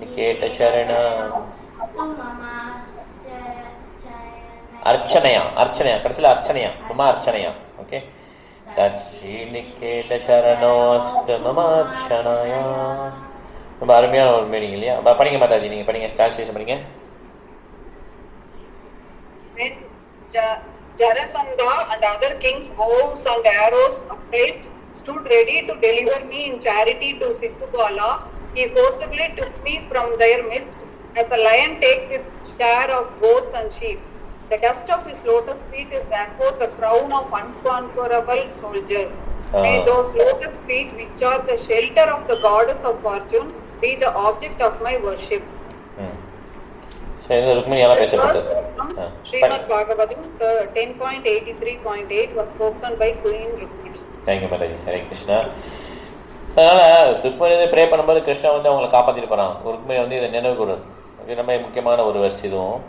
நிகேதசரண அர்ச்சனையா அர்ச்சனையா கடைசியில் அர்ச்சனையா மம அர்ச்சனையா. ஓகே. தர்ஷி நிகேதசரணோஸ்து மம அர்ச்சனாயா. ரொம்ப அருமையான ஒரு மீனிங் இல்லையா? படிங்க மாதாஜி, நீங்கள் படிங்க, டிரான்ஸ்லேஷன் படிங்க.
When Jarasandha and other kings' bows and arrows upraised stood ready to deliver me in charity to Sisubala, he forcibly took me from their midst, as a lion takes its share of goats and sheep. The dust of his lotus feet is therefore the crown of unconquerable soldiers. May those lotus feet, which are the shelter of the goddess of fortune, be the object of my worship.
ருக்மிணியால பேசப்பட்டது.
Shrimad Bhagavatam 10.83.8 was spoken by Queen Rukmini.
Thank you Mataji. Hare Krishna. அதனால் Rukmini pray பண்ணும்போது கிருஷ்ணா வந்து அவங்களை காப்பாற்றிட்டு போகிறான். ருக்மிணி வந்து இதை நினைவு கூறும். இது ரொம்ப முக்கியமான ஒரு வருஷம். இதுவும்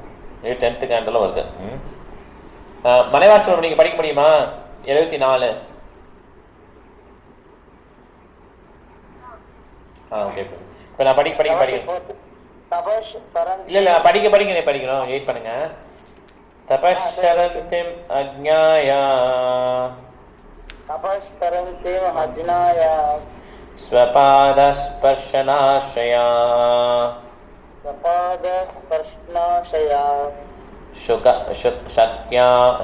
இது 10th கேண்டில் வருது. மலைவாசம் நீங்கள் படிக்க முடியுமா? 74. ஓகே. இப்போ நான் படிக்க இல்லை படிக்க நீ படிக்கணும். வெயிட் பண்ணுங்க. தபஸ்ஸரந்திம் அஜ்ஞாயா ஸ்வபாதஸ்பர்ஷனாஸ்ரயா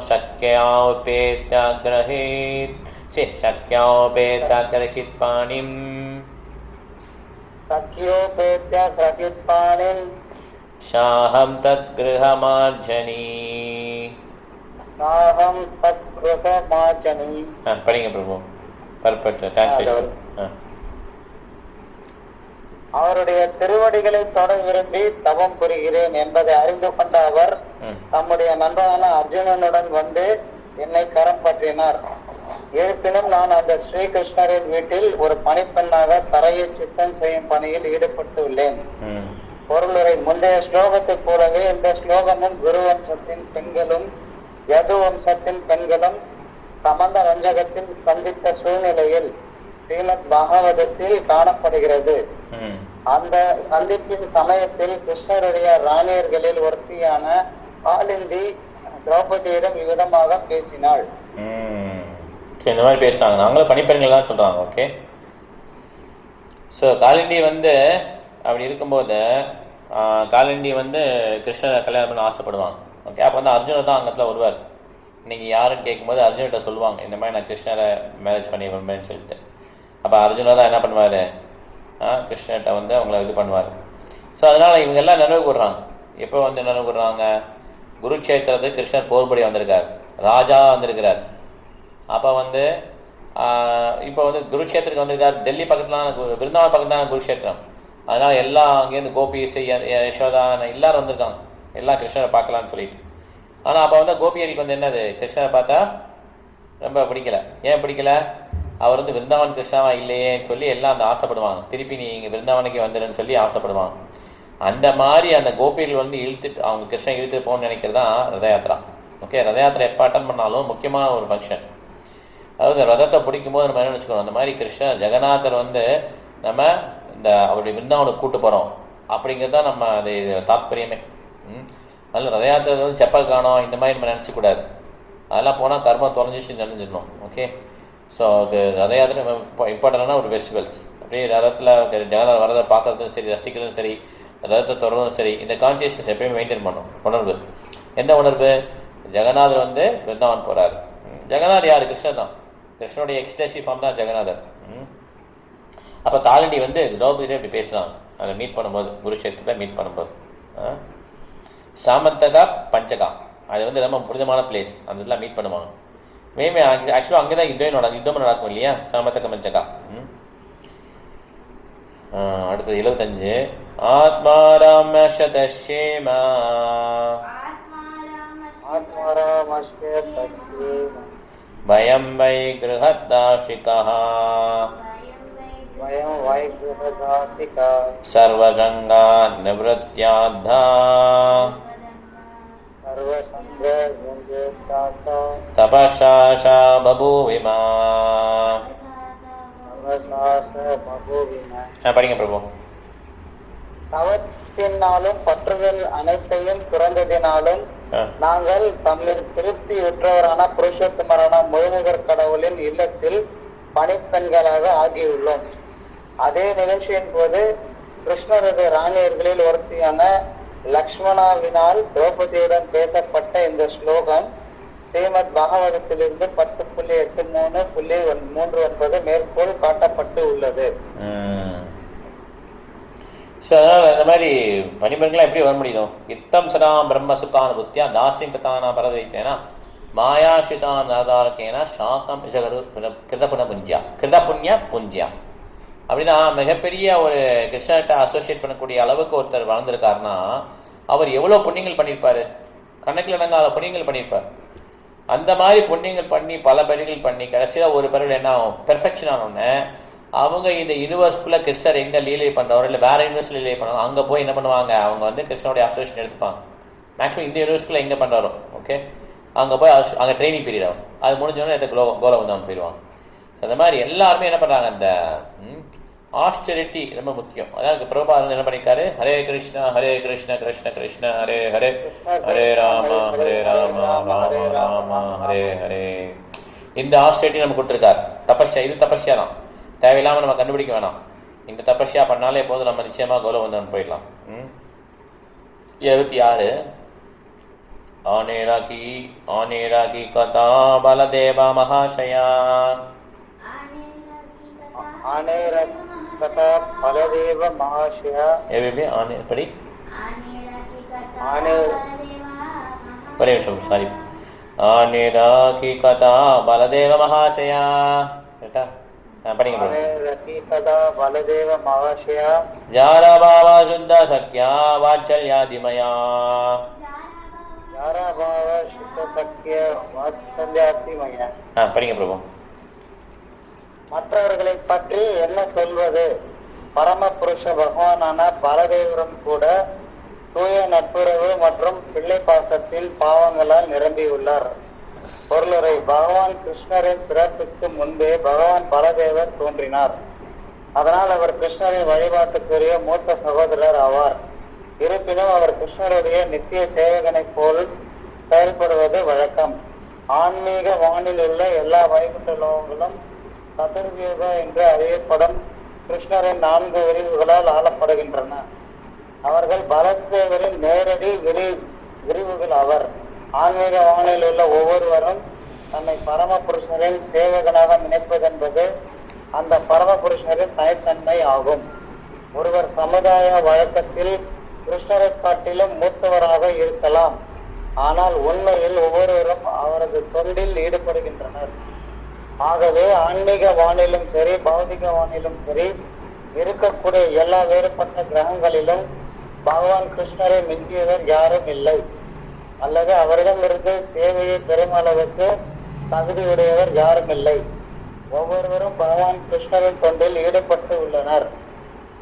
शक्योपेत्याग्रहीत पाणिम् शाहं तद्गृहमार्जनी. படிங்க பிரபு. Perfect translation.
அவருடைய திருவடிகளை தொட விரும்பி தவம் புரிகிறேன் என்பதை அறிந்து கொண்ட அவர் தம்முடைய நண்பனான அர்ஜுனனுடன் வந்து என்னை கரம் பற்றினார். இருப்பினும் நான் அந்த ஸ்ரீகிருஷ்ணரின் வீட்டில் ஒரு பணிப்பெண்ணாக தரையை சுத்தம் செய்யும் பணியில் ஈடுபட்டு உள்ளேன். பொருளுரை முந்தைய ஸ்லோகத்தைப் போலவே இந்த ஸ்லோகமும் குரு வம்சத்தின் பெண்களும் யது வம்சத்தின் பெண்களும் சமந்த ரஞ்சகத்தில் சந்தித்த சூழ்நிலையில் ஸ்ரீமத் பாகவதத்தில் காணப்படுகிறது. அந்த சந்திப்பின் சமயத்தில் கிருஷ்ணருடைய ராணியர்களில் ஒருத்தியான காலிந்தி திரௌபதியிடம் இவ்விதமாக பேசினாள்.
இந்த மாதிரி பேசினாங்க. நாங்களும் பணிப்பெண்கள் தான் சொல்கிறாங்க. ஓகே. ஸோ காலிந்தி வந்து அப்படி இருக்கும்போது காலிந்தி வந்து கிருஷ்ணரை கல்யாணம் பண்ண ஆசைப்படுவாங்க. ஓகே. அப்போ வந்து அர்ஜுனர் தான் அங்கத்தில் வருவார். நீங்கள் யாருன்னு கேட்கும்போது அர்ஜுன்கிட்ட சொல்லுவாங்க, இந்த மாதிரி நான் கிருஷ்ணரை மேரேஜ் பண்ணி வருவேன்னு சொல்லிட்டு. அப்போ அர்ஜுனர் தான் என்ன பண்ணுவார், கிருஷ்ணர்கிட்ட வந்து அவங்கள இது பண்ணுவார். ஸோ அதனால் இவங்க எல்லாம் நினைவு கூடுறாங்க. எப்போ வந்து நினைவு கூடுறாங்க? குருக்ஷேத்திரத்துக்கு கிருஷ்ணர் போர்படி வந்திருக்கார், ராஜா வந்திருக்கிறார். அப்போ வந்து இப்போ வந்து குருக்ஷேத்திரத்துக்கு வந்திருக்கார். டெல்லி பக்கத்தில் விருந்தாவன் பக்கத்தில் தான் குருக்ஷேத்திரம். அதனால் எல்லாம் அங்கேருந்து கோபிஸ் யசோதா எல்லோரும் வந்திருக்காங்க, எல்லாம் கிருஷ்ணரை பார்க்கலான்னு சொல்லிட்டு. ஆனால் அப்போ வந்து கோபியர்களுக்கு வந்து என்னது, கிருஷ்ணரை பார்த்தா ரொம்ப பிடிக்கல. ஏன் பிடிக்கல? அவர் வந்து விருந்தாவன் கிருஷ்ணாவா இல்லையேன்னு சொல்லி எல்லாம் அந்த ஆசைப்படுவாங்க. திருப்பி நீ இங்கே விருந்தாவனுக்கு வந்துடுன்னு சொல்லி ஆசைப்படுவாங்க. அந்த மாதிரி அந்த கோபியர்கள் வந்து இழுத்துட்டு அவங்க கிருஷ்ணன் இழுத்துட்டு போகணும்னு நினைக்கிறது தான் ரத யாத்திரா. ஓகே, ரத யாத்திரை எப்போ அட்டன் பண்ணாலும் முக்கியமான ஒரு ஃபங்க்ஷன். அதாவது ரதத்தை பிடிக்கும் போது நம்ம என்ன வச்சுக்கணும், அந்த மாதிரி கிருஷ்ணர் ஜெகநாதர் வந்து நம்ம இந்த அவருடைய விருந்தாவனுக்கு கூட்டு போகிறோம் அப்படிங்கிறது தான் நம்ம அது தாத்பரியமே. அதில் ரத யாத்திரை வந்து செப்பல் காணோம் இந்த மாதிரி நம்ம நினச்சிக்கூடாது. அதெல்லாம் போனால் கர்மம் தொலைஞ்சிச்சு நினைஞ்சிடணும். ஓகே, ஸோ ரத யாத்திரை இம்பார்ட்டண்டான ஒரு ஃபெஸ்டிவல்ஸ். அப்படியே ரதத்தில் ஜெகநாதர் வரதை பார்க்கறதும் சரி, ரசிக்கிறதும் சரி, ரதத்தை தொடர்றதும் சரி, இந்த கான்சியஸ்னஸ் எப்பயுமே மெயின்டைன் பண்ணும். உணர்வு எந்த உணர்வு? ஜெகநாதர் வந்து விருந்தாவன் போகிறார். ஜெகநாதர் யார்? கிருஷ்ணர் தான். கிருஷ்ணனுடைய எக்ஸ்டேசி ஃபார்ம் தான் ஜெகநாதர். அப்போ காலடி வந்து திரௌபதியிலே இப்படி பேசுகிறான் அதை மீட் பண்ணும்போது, குருஷேத்திரத்தை மீட் பண்ணும்போது. சாமந்தகா பஞ்சகா அது வந்து ரொம்ப புனிதமான பிளேஸ். அந்த இதெல்லாம் மீட் பண்ணுவாங்க. மேமே ஆக்சுவலாக அங்கே தான் யுத்தம் நடக்கும் இல்லையா, சாமந்தக பஞ்சகா. அடுத்தது 75. ஆத்மாராமஷதேமா பயம் வை கிருஹதாஷிகா சர்வசங்கா நிவృత్యాத்தா தபசாஷா பபூவிமா. படிங்க பிரபு.
தவத்தினாலும் பற்றுதல் அனைத்தையும் துறந்ததினாலும் நாங்கள் தம்மில் திருப்தி உற்றவரான புருஷோத்தமரான முழுமுதற் கடவுளின் இல்லத்தில் பணிப்பெண்களாக ஆகியுள்ளோம். அதே நிகழ்ச்சியின் போது கிருஷ்ணரது ராணியர்களில் ஒருத்தியான லக்ஷ்மணாவினால் திரௌபதியுடன் பேசப்பட்ட இந்த ஸ்லோகம் ஸ்ரீமத் பாகவதத்திலிருந்து 10.83.39 மேற்கோள் காட்டப்பட்டு உள்ளது.
ஸோ அதனால் அந்த மாதிரி பணிபெண்களாம் எப்படி வர முடியும்? இத்தம் சதாம் பிரம்ம சுக்கான புத்தியா தாசியம் கதானா பரதைத்தேனா மாயாஷிதான் ஆதாரக்கேனா சாக்கம் கிருத புண்ணிய புஞ்சியா. அப்படின்னா மிகப்பெரிய ஒரு கிருஷ்ணர்கிட்ட அசோசியேட் பண்ணக்கூடிய அளவுக்கு ஒருத்தர் வளர்ந்துருக்காருன்னா அவர் எவ்வளோ புண்ணியங்கள் பண்ணியிருப்பார், கணக்கில் அடங்காத புண்ணியங்கள் பண்ணியிருப்பார். அந்த மாதிரி புண்ணியங்கள் பண்ணி பல பரிகள் பண்ணி கடைசியாக ஒரு பரிகள் என்ன ஆகும், பெர்ஃபெக்ஷன் ஆனோடனே அவங்க இந்த யூனிவர்ஸ்குள்ளே கிருஷ்ணர் எங்கே லீலை பண்ணுறவர் இல்லை வேறு யூனிவர்ஸில் லீலை பண்ணுவாங்க, அங்கே போய் என்ன பண்ணுவாங்க, அவங்க வந்து கிருஷ்ணனுடைய அசோசியேஷன் எடுத்துப்பாங்க. மேக்ஸிமம் இந்த யூனிவர்ஸ்குள்ளே எங்கே பண்ணுறாரோ ஓகே அங்கே போய் அங்கே ட்ரைனிங் பீரியட் ஆகும். அது முடிஞ்சோடனே இந்த கோலவந்தவன் போயிடுவாங்க. ஸோ அந்த மாதிரி எல்லாருமே என்ன பண்ணுறாங்க, அந்த ஆஸ்டெரிட்டி ரொம்ப முக்கியம். அதாவது பிரபுபாதம் என்ன பண்ணியிருக்காரு, ஹரே கிருஷ்ணா கிருஷ்ண கிருஷ்ண ஹரே ஹரே ஹரே ராம ராம ராம ஹரே ஹரே. இந்த ஆஸ்டெரிட்டி நம்ம கொடுத்துருக்காரு. தபஸ்யா, இது தபஸ்யா தான், தேவையில்லாமல் நம்ம கண்டுபிடிக்க வேணாம். இந்த தபஸ்யா பண்ணாலே போதும், நம்ம நிச்சயமாக கோலவந்தவன் போயிடலாம். 76. ஆனேரா கி கதா பலதேவா மகாசயா.
பலதேவ மகாசயா
படி ஒரே நிமிஷம், சாரி. ஆனேரா கி கதா பலதேவ மகாசயா. கேட்டா படிங்க.
பலதேவ மகாசயா
ஜாரா பாவா சுத்த சக்யா வாத்சல்யாதிமயா. படிங்க பிரபு.
மற்றவர்களை பற்றி என்ன சொல்வது? பரம புருஷ பகவானான பலதேவரும் கூட தூய நட்புறவு மற்றும் பிள்ளை பாசத்தில் பாவங்களால் நிரம்பியுள்ளார். பொருளுரை: பகவான் கிருஷ்ணரின் பிறப்புக்கு முன்பே பகவான் பலதேவர் தோன்றினார். அதனால் அவர் கிருஷ்ணரின் வழிபாட்டுக்குரிய மூத்த சகோதரர் ஆவார். இருப்பினும் அவர் கிருஷ்ணருடைய நித்திய சேவகனை போல் செயல்படுவது வழக்கம். ஆன்மீக வானில் உள்ள எல்லா வைகுண்ட லோகங்களும் சதுர்வியூக என்று அறியப்படும் கிருஷ்ணரின் 4 விரிவுகளால் ஆளப்படுகின்றன. அவர்கள் பலதேவரின் நேரடி விரிவுகள் ஆவர். ஆன்மீக வானில் உள்ள ஒவ்வொருவரும் தன்னை பரமபுருஷரின் சேவகனாக நினைப்பதென்பது அந்த பரமபுருஷரின் தனித்தன்மை ஆகும். ஒருவர் சமுதாய வழக்கத்தில் கிருஷ்ணரை காட்டிலும் மூத்தவராக இருக்கலாம், ஆனால் உண்மையில் ஒவ்வொருவரும் அவரது தொண்டில் ஈடுபடுகின்றனர். ஆகவே ஆன்மீக வானிலும் சரி பௌதிக வானிலும் சரி இருக்கக்கூடிய எல்லா வேறுபட்ட கிரகங்களிலும் பகவான் கிருஷ்ணரை மிஞ்சியவர் யாரும் இல்லை.
அல்லது அவரிடமிருந்து சேவையை பெறும் அளவுக்கு தகுதியுடையவர் யாரும் இல்லை. ஒவ்வொருவரும் பகவான் கிருஷ்ணரின் தொண்டில் ஈடுபட்டு உள்ளனர்.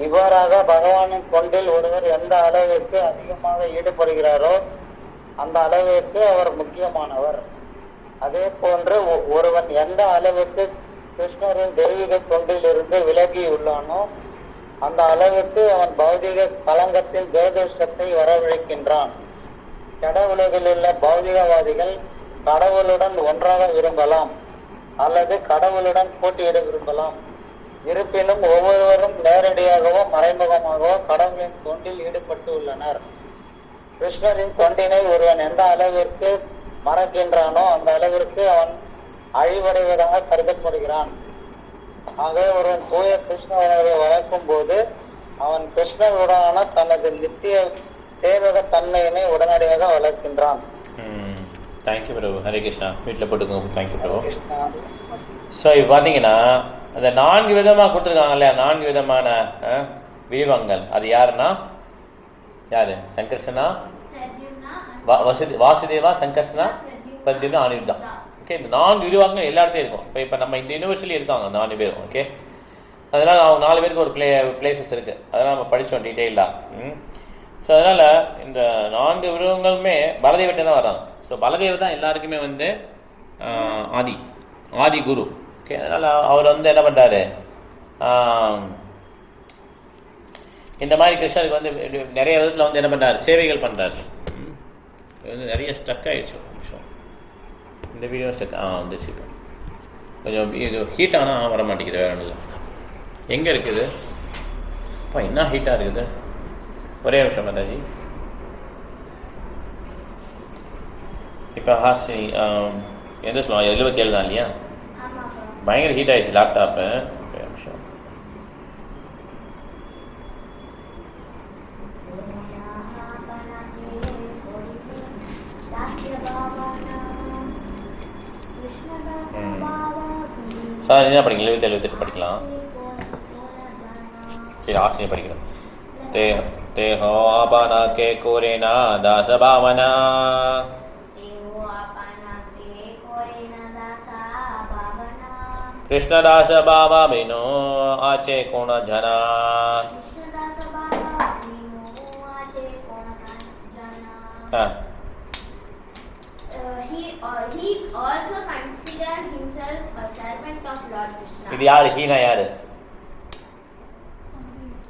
இவ்வாறாக பகவானின் தொண்டில் ஒருவர் எந்த அளவிற்கு அதிகமாக ஈடுபடுகிறாரோ அந்த அளவிற்கு அவர் முக்கியமானவர். அதே போன்று ஒருவன் எந்த அளவுக்கு கிருஷ்ணரின் தெய்வீக தொண்டில் இருந்து விலகி உள்ளானோ அந்த அளவுக்கு அவன் பௌதிக கலங்கத்தின் துரதிருஷ்டத்தை வரவழைக்கின்றான். கடவுளில் உள்ள பௌதிகவாதிகள் கடவுளுடன் ஒன்றாக விரும்பலாம் அல்லது கடவுளுடன் போட்டியிட விரும்பலாம். இருப்பினும் ஒவ்வொருவரும் நேரடியாகவோ மறைமுகமாகவோ கடவுளின் தொண்டில் ஈடுபட்டு உள்ளனர். கிருஷ்ணரின் தொண்டினை ஒருவன் எந்த அளவிற்கு மறக்கின்றானோ அந்த அளவிற்கு அவன் அழிவடைவதாக கருதப்படுகிறான். ஆகவே ஒருவன் தூய கிருஷ்ண உணர்வை வளர்க்கும் போது அவன் கிருஷ்ணருடனான தனது நித்திய சேவக தன்மையினை உடனடியாக வளர்க்கின்றான்.
Thank you bro. ஹரே கிருஷ்ணா. வீட்டில் போட்டுக்கோங்க. Thank you bro. ஸோ இப்போ பார்த்தீங்கன்னா அந்த 4 விதமாக கொடுத்துருக்காங்க இல்லையா, 4 விதமான விரிவங்கள். அது யாருன்னா யாரு? சங்கர்ஷனா, வாசுதேவா, சங்கர்ஷனா, பிரத்யும்னா, அனிருத்தா. ஓகே, இந்த 4 விரிவாக்கம் எல்லா இடத்தையும் இருக்கும். இப்போ நம்ம இந்த யூனிவர்சிட்டியில் இருக்காங்க 4 பேரும். ஓகே, அதனால் அவங்க 4 பேருக்கு ஒரு பிளேசஸ் இருக்குது. அதெல்லாம் நம்ம படித்தோம் டீட்டெயிலாக. ஸோ அதனால் இந்த 4 விருவங்களுமே பலதேவர்கிட்ட தான் வராங்க. ஸோ பலதேவர் தான் எல்லாருக்குமே வந்து ஆதி குரு. ஓகே, அதனால் அவர் வந்து என்ன பண்ணுறாரு, இந்த மாதிரி கிருஷ்ணருக்கு வந்து நிறைய விதத்தில் வந்து என்ன பண்ணுறாரு, சேவைகள் பண்ணுறாரு. இது வந்து நிறைய ஸ்டக் ஆகிடுச்சு. நிமிஷம், இந்த வீடியோ ஸ்டக் வந்துச்சு. இப்போ கொஞ்சம் இது ஹீட் ஆனால் வர மாட்டேங்குது. வேற ஒன்றும் இல்லை. எங்கே இருக்குது இப்போ? என்ன ஹீட்டாக இருக்குது? ஒரே நிமிஷம் மாதாஜி. இப்போ ஹாசினி எந்த சொல்லுவாங்க, 77 தான் இல்லையா? பயங்கர ஹீட் ஆகிடுச்சு லேப்டாப்பு. ஒரே நிமிஷம். சார் என்ன படிக்கலாம்? 77 படிக்கலாம். சரி, ஆசினியை படிக்கிறோம். தேஹோ ஆபானா கே கோரேனா தாச பாவனா कृष्णदास बाबा बिनो आचे कोण जना.
He also considered himself a servant of Lord Krishna.
இது யாரு? ஹீனா யாரு?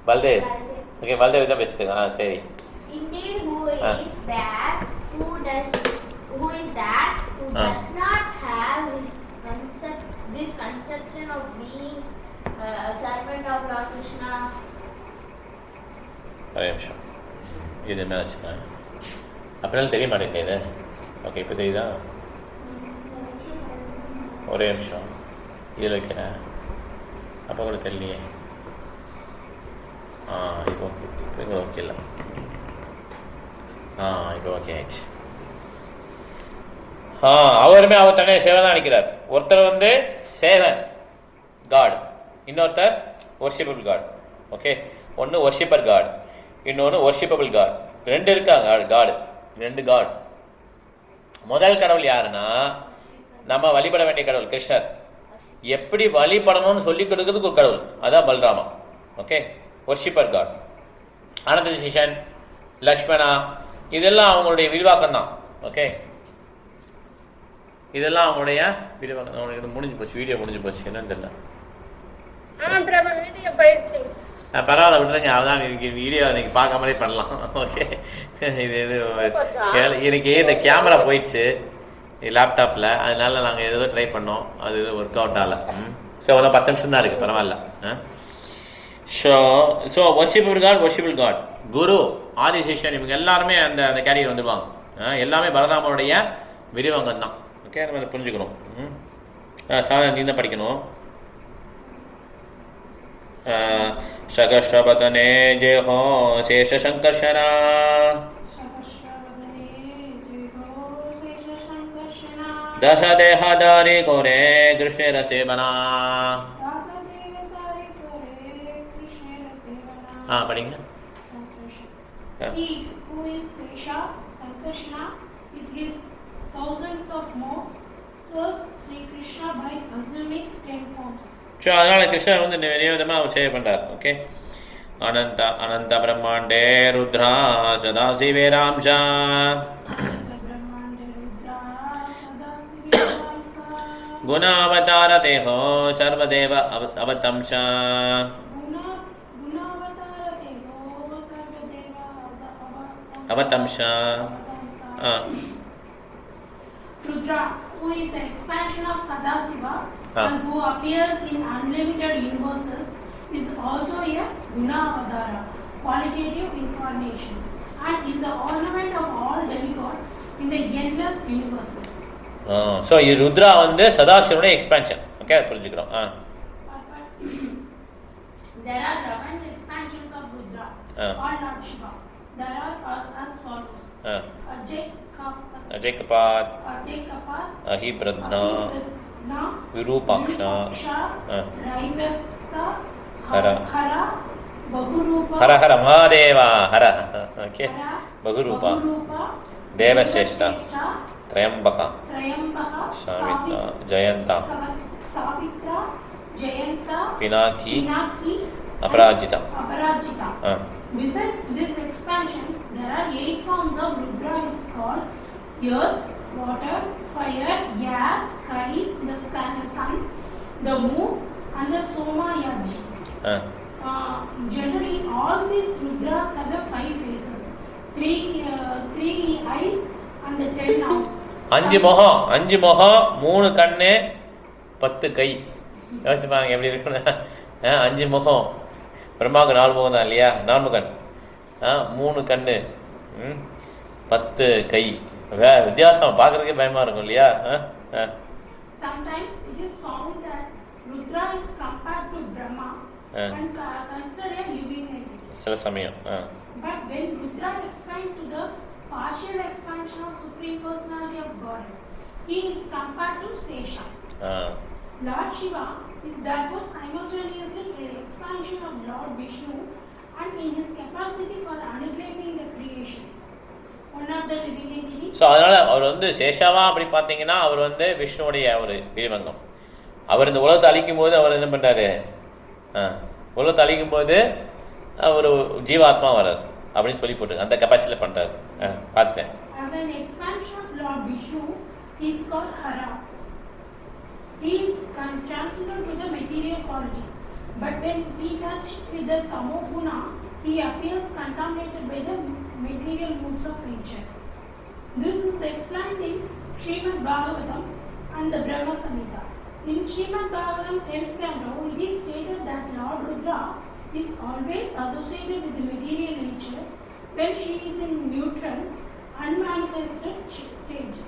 பல்தேவ். ஓகே, பல்தேவ் தான் பேசிட்டு. சரி.
Indeed, who is that who does not have this conception of being a servant of Lord Krishna?
ஒரே நிமிஷம், இது என்ன ஆச்சுன்னா அப்படினாலும் தெரிய மாட்டேங்குது. ஓகே, இப்போ தெரியுதா? ஒரே நிமிஷம், இதில் வைக்கிறேன். அப்போ கூட தெரியலையே. இப்போ இங்கே ஓகே இல்லை. இப்போ ஓகே ஆயிடுச்சு. அவருமே அவர் தன்னை சேவை தான் நினைக்கிறார். ஒருத்தர் வந்து சேவன் காட், இன்னொருத்தர் ஒர்ஷிப்பபிள் காட். ஓகே, ஒன்று ஒர்ஷிப்பர் காட், இன்னொன்று ஒர்ஷிப்பபிள் காட். 2 இருக்காங்க காடு, 2 காட். முதல் கடவுள் யாருன்னா நம்ம வழிபட வேண்டிய கடவுள் கிருஷ்ணர். எப்படி வழிபடணும்னு சொல்லி கொடுக்கறதுக்கு ஒரு கடவுள், அதான் பல்ராமா. Okay, worshipper God. ஆனந்த சிஷன், லக்ஷ்மணா, இதெல்லாம் அவங்களுடைய விரிவாக்கம் தான். ஓகே, இதெல்லாம் அவங்களுடைய விரிவாக்கம். அவங்களுக்கு முடிஞ்சு போச்சு, வீடியோ முடிஞ்சு போச்சு. என்னன்னு தெரியல. பரவாயில்ல, விட்டுருங்க. அதான் வீடியோ இன்னைக்கு பார்க்காமலே பண்ணலாம். ஓகே, இது எனக்கு இந்த கேமரா போயிடுச்சு லேப்டாப்பில், அதனால நாங்கள் ஏதோ ட்ரை பண்ணோம், அது ஒர்க் அவுட் ஆகலை. ஸோ அதான் 10 நிமிஷம் தான் இருக்குது, பரவாயில்ல. ஸோ ஒர்ஷிப்பபிள் காட், ஒர்ஷிப்பபிள் காட், குரு, ஆதிசேஷன், இவங்க எல்லாருமே அந்த கேரியர் வந்துடுவாங்க. எல்லாமே பலராமனுடைய விரிவாங்கம் தான். ஓகே, நம்ம அதை புரிஞ்சுக்கணும். சாதனை நீ தான் படிக்கணும். சகஸ்ரபதனே ஜெய ஹோ சேஷ சங்கர்ஷனா दश देहदारी कोरे कृष्ण रसेवना. हाँ पढ़ेंगे.
He who is Sesha, Sankarshana, with his thousands of mouths, serves Sri Krishna by assuming 10 forms.
So அதனால் கிருஷ்ணர் வந்து விநியோகமாக அவர் சேவை பண்ணுறார். ஓகே. அனந்த அனந்த பிரம்மாண்டே ருத்ரா சதாசிவேராம்சா குணாவதார தேஹோ சர்வதேவ அவதம்சா அவதம்சா.
Rudra, who is an expansion of Sadasiva and who appears in unlimited universes, is also a Guna Avadara, qualitative incarnation, and is the ornament of all demigods in the endless universes.
So இது ருத்ரா வந்து சதாசிவனுடைய expansion. Okay, புரிஞ்சுக்கிறோம்.
There are 11 expansions of Rudra or Lord Shiva. There are as follows.
Ajaykapat, Ahibradna, Virupaksha,
Raivata,
Hara,
Bahurupa,
Hara Hara Mahadeva, Hara, okay, Bahurupa, Devaseshta, Trayambaka, Savitra, Jayanta, Pinaki, Aparajita.
Besides these expansions, there are 8 forms of Rudra is called earth, water, fire, air, sky, the sun, the moon, and the Soma Yaji. Generally, all these Rudras have the 5 faces, 3 eyes, and the 10 arms.
5 முகம், 5 முகம், 3 கண்ணு, 10 கை. யோசிச்சு பாருங்க எப்படி இருக்குன்னு. 5 முகம், பிரம்மாவுக்கு 4 முகம் தான் இல்லையா, 4 முகன், 3 கண்ணு, 10 கை. வித்தியாசம் பார்க்கறதுக்கே பயமா இருக்கும் இல்லையா?
Sometimes it is found that Rudra is compared to Brahma and considered a living entity.
சில சமயம்.
But when Rudra explained to the partial expansion of Supreme Personality of Godhead, he is compared to Sesha. Lord Shiva is therefore simultaneously an expansion of Lord Vishnu and in his capacity for annihilating the creation, one of the living entities.
So அதனால் அவர் வந்து சேஷாவா அப்படி பார்த்தீங்கன்னா அவர் வந்து விஷ்ணுவுடைய ஒரு விரிவங்கம். அவர் இந்த உலகத்தை அழிக்கும் போது அவர் என்ன பண்ணுறாரு? உலகத்தை அழிக்கும் போது ஒரு ஜீவாத்மா வர்றார் அப்படின்னு சொல்லி போட்டு அந்த கெப்பாசிட்டியில் பண்ணுறாரு. பார்த்துட்டேன்.
As an expansion of Lord Vishnu, he is called Hara. He is transcendental to the material qualities, but when he touched with the Tamoguna, he appears contaminated by the material moods of nature. This is explained in Srimad Bhagavatam and the Brahma Samhita. In Srimad Bhagavatam 10th canto, it is stated that Lord Rudra is always associated with the material nature when she is in neutral, unmanifested stage.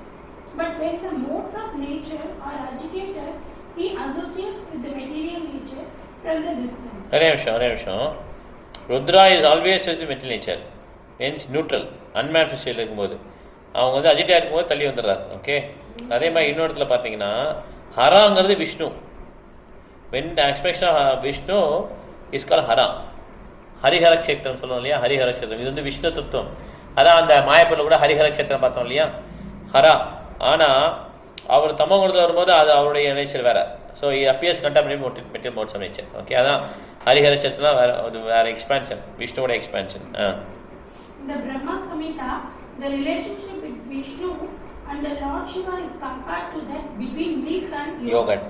But when the modes of nature are agitated, he associates with the material nature from the distance.
ஒரே நிமிஷம். Rudra is always with material nature, means neutral, unmanifested இருக்கும்போது அவங்க வந்து அஜிட்டாக இருக்கும்போது தள்ளி வந்துடுறாரு. Okay. அதே மாதிரி இன்னொரு இடத்துல பார்த்தீங்கன்னா ஹராங்கிறது Vishnu. When the expectation of Vishnu is call Hara. Harihara க்ஷேத்திரம் சொல்லுவோம் இல்லையா, ஹரிஹர க்ஷேத்திரம் இது வந்து விஷ்ணு தத்துவம். அதான் அந்த மாயப்பூரில் கூட ஹரிஹர க்ஷேத்திரம் பார்த்தோம் இல்லையா, ஹரா. ஆனால் அவர் தமோகுணத்தில் வரும்போது அது அவருடைய நேச்சர் வேறு. So appears contaminated material modes of nature. Okay. அதான் ஹரிஹர க்ஷேத்திரம் வேறு எக்ஸ்பேன்ஷன், விஷ்ணுவோட expansion.
The Brahma Samhita, the relationship with Vishnu and the Lord Shiva is compared to that between milk and yogurt.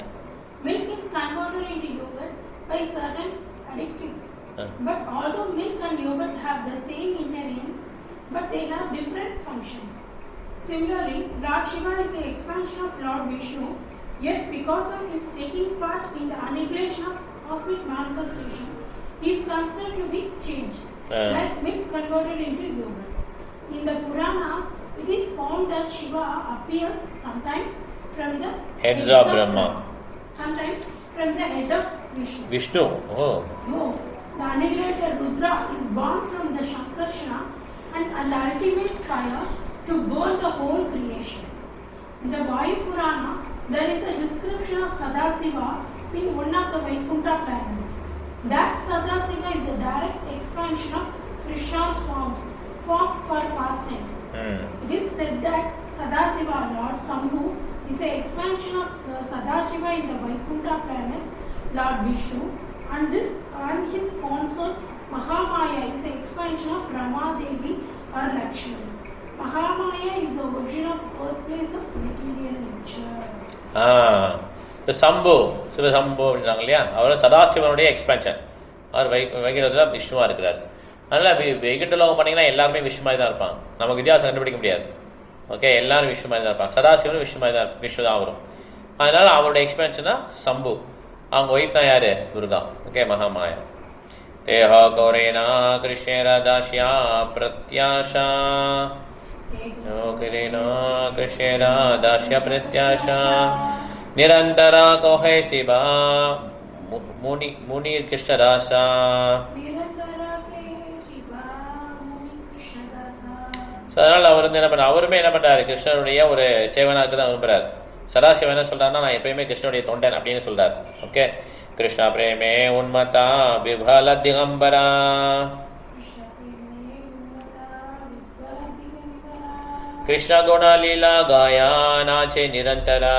Milk is converted into yogurt by certain additives. But although milk and yogurt have the same ingredients, but they have different functions. Similarly, Lord Shiva is the expansion of Lord Vishnu, yet because of his taking part in the annihilation of cosmic manifestation, he is considered to be changed, like milk converted into yogurt. In the Puranas, it is found that Shiva appears sometimes from the
heads of Brahma,
sometimes from the head of
Vishnu. Oh.
No, the annihilated Rudra is born from the Shankarshana and the ultimate fire to burn the whole creation. In the Vayu Purana, there is a description of Sadasiva in one of the Vaikuntha planets. That Sadasiva is the direct expansion of Krishna's form for pastimes. It is said that Sadasiva, Lord Sambhu, is an expansion of Sadashiva in the Vaikuntha planets, Lord Vishnu, and his consort Mahamaya is an expansion of Rama Devi or Lakshmi. Mahamaya is the original birthplace of material nature.
சம்பு சிவசம்பு அப்படின்றாங்க இல்லையா, அவர் சதாசிவனுடைய எக்ஸ்பென்ஷன். அவர் வைகுண்டத்தில் விஷ்ணுவாக இருக்கிறார். அதனால் வைகுண்ட லோகம் பண்ணிங்கன்னா எல்லாருமே விஷ்ணு மாதிரி தான் இருப்பாங்க. நமக்கு வித்தியாசம் கண்டுபிடிக்க முடியாது. ஓகே, எல்லாரும் விஷ்ணு மாதிரி தான் இருப்பாங்க. சதாசிவனும் விஷ்ணு மாதிரி தான், விஷ்ணு தான் வரும். அதனால் அவருடைய எக்ஸ்பென்ஷன் தான் சம்பு. அவங்க ஒய்ஃப் தான் யார்? துர்கா. ஓகே, மகாமாயா. தேஹ கௌரேனா கிருஷ்ணேரதாஷ்யா பிரத்யாஷா கிரேனா கிருஷ்ணேரதாஷ்ய பிரத்யாஷா நிரந்தரா கோஹை சிவா முனி கிருஷ்ணதாசா. ஸோ அதனால் அவர் வந்து என்ன பண்ண, அவருமே என்ன பண்ணுறாரு, கிருஷ்ணனுடைய ஒரு சேவனாக்கு தான் விரும்புகிறார். சதாசிவன் என்ன சொல்கிறாருன்னா, நான் எப்பயுமே கிருஷ்ணனுடைய தொண்டன் அப்படின்னு சொல்கிறார். ஓகே, கிருஷ்ணா பிரேமே உன்மதா விபல திகம்பரா கிருஷ்ண குண லீலா காயா நாச்சே நிரந்தரா.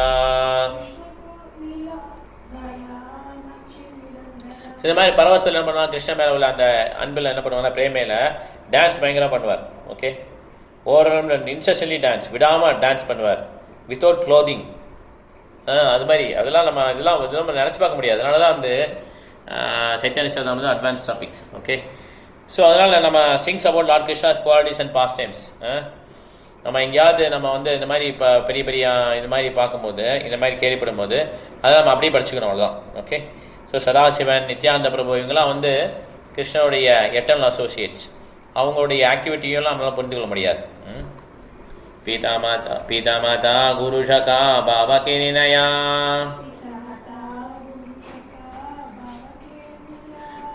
இந்த மாதிரி பரவசத்தில் என்ன பண்ணுவாங்க, கிருஷ்ண மேலே உள்ள அந்த அன்பில் என்ன பண்ணுவாங்கன்னா, பிரேமையில் டான்ஸ் பயங்கரமாக பண்ணுவார். ஓகே, ஓவரால் இன்செஷன்லி டான்ஸ், விடாமல் டான்ஸ் பண்ணுவார் வித்தவுட் க்ளோதிங். அது மாதிரி அதெல்லாம் இதெல்லாம் நம்ம நினச்சி பார்க்க முடியாது. அதனால தான் வந்து சைத்தன்ய சரிதாமிரதம் வந்து அட்வான்ஸ் டாபிக்ஸ். ஓகே, ஸோ அதனால் நம்ம sings about lord Krishna's qualities and pastimes. நம்ம எங்கேயாவது நம்ம வந்து இந்த மாதிரி இப்போ பெரிய பெரிய இந்த மாதிரி பார்க்கும்போது, இந்த மாதிரி கேள்விப்படும் போது அதை நம்ம அப்படியே படிச்சுக்கணும், அவ்வளோதான். ஓகே, ஸோ சதாசிவன், நித்யானந்த பிரபு இவங்கெல்லாம் வந்து கிருஷ்ணனுடைய எட்டர்னல் அசோசியேட்ஸ். அவங்களுடைய ஆக்டிவிட்டியெல்லாம் நம்மளால் புரிந்து கொள்ள முடியாது. பீதா மாதா குரு சகா பாபா கே நினயா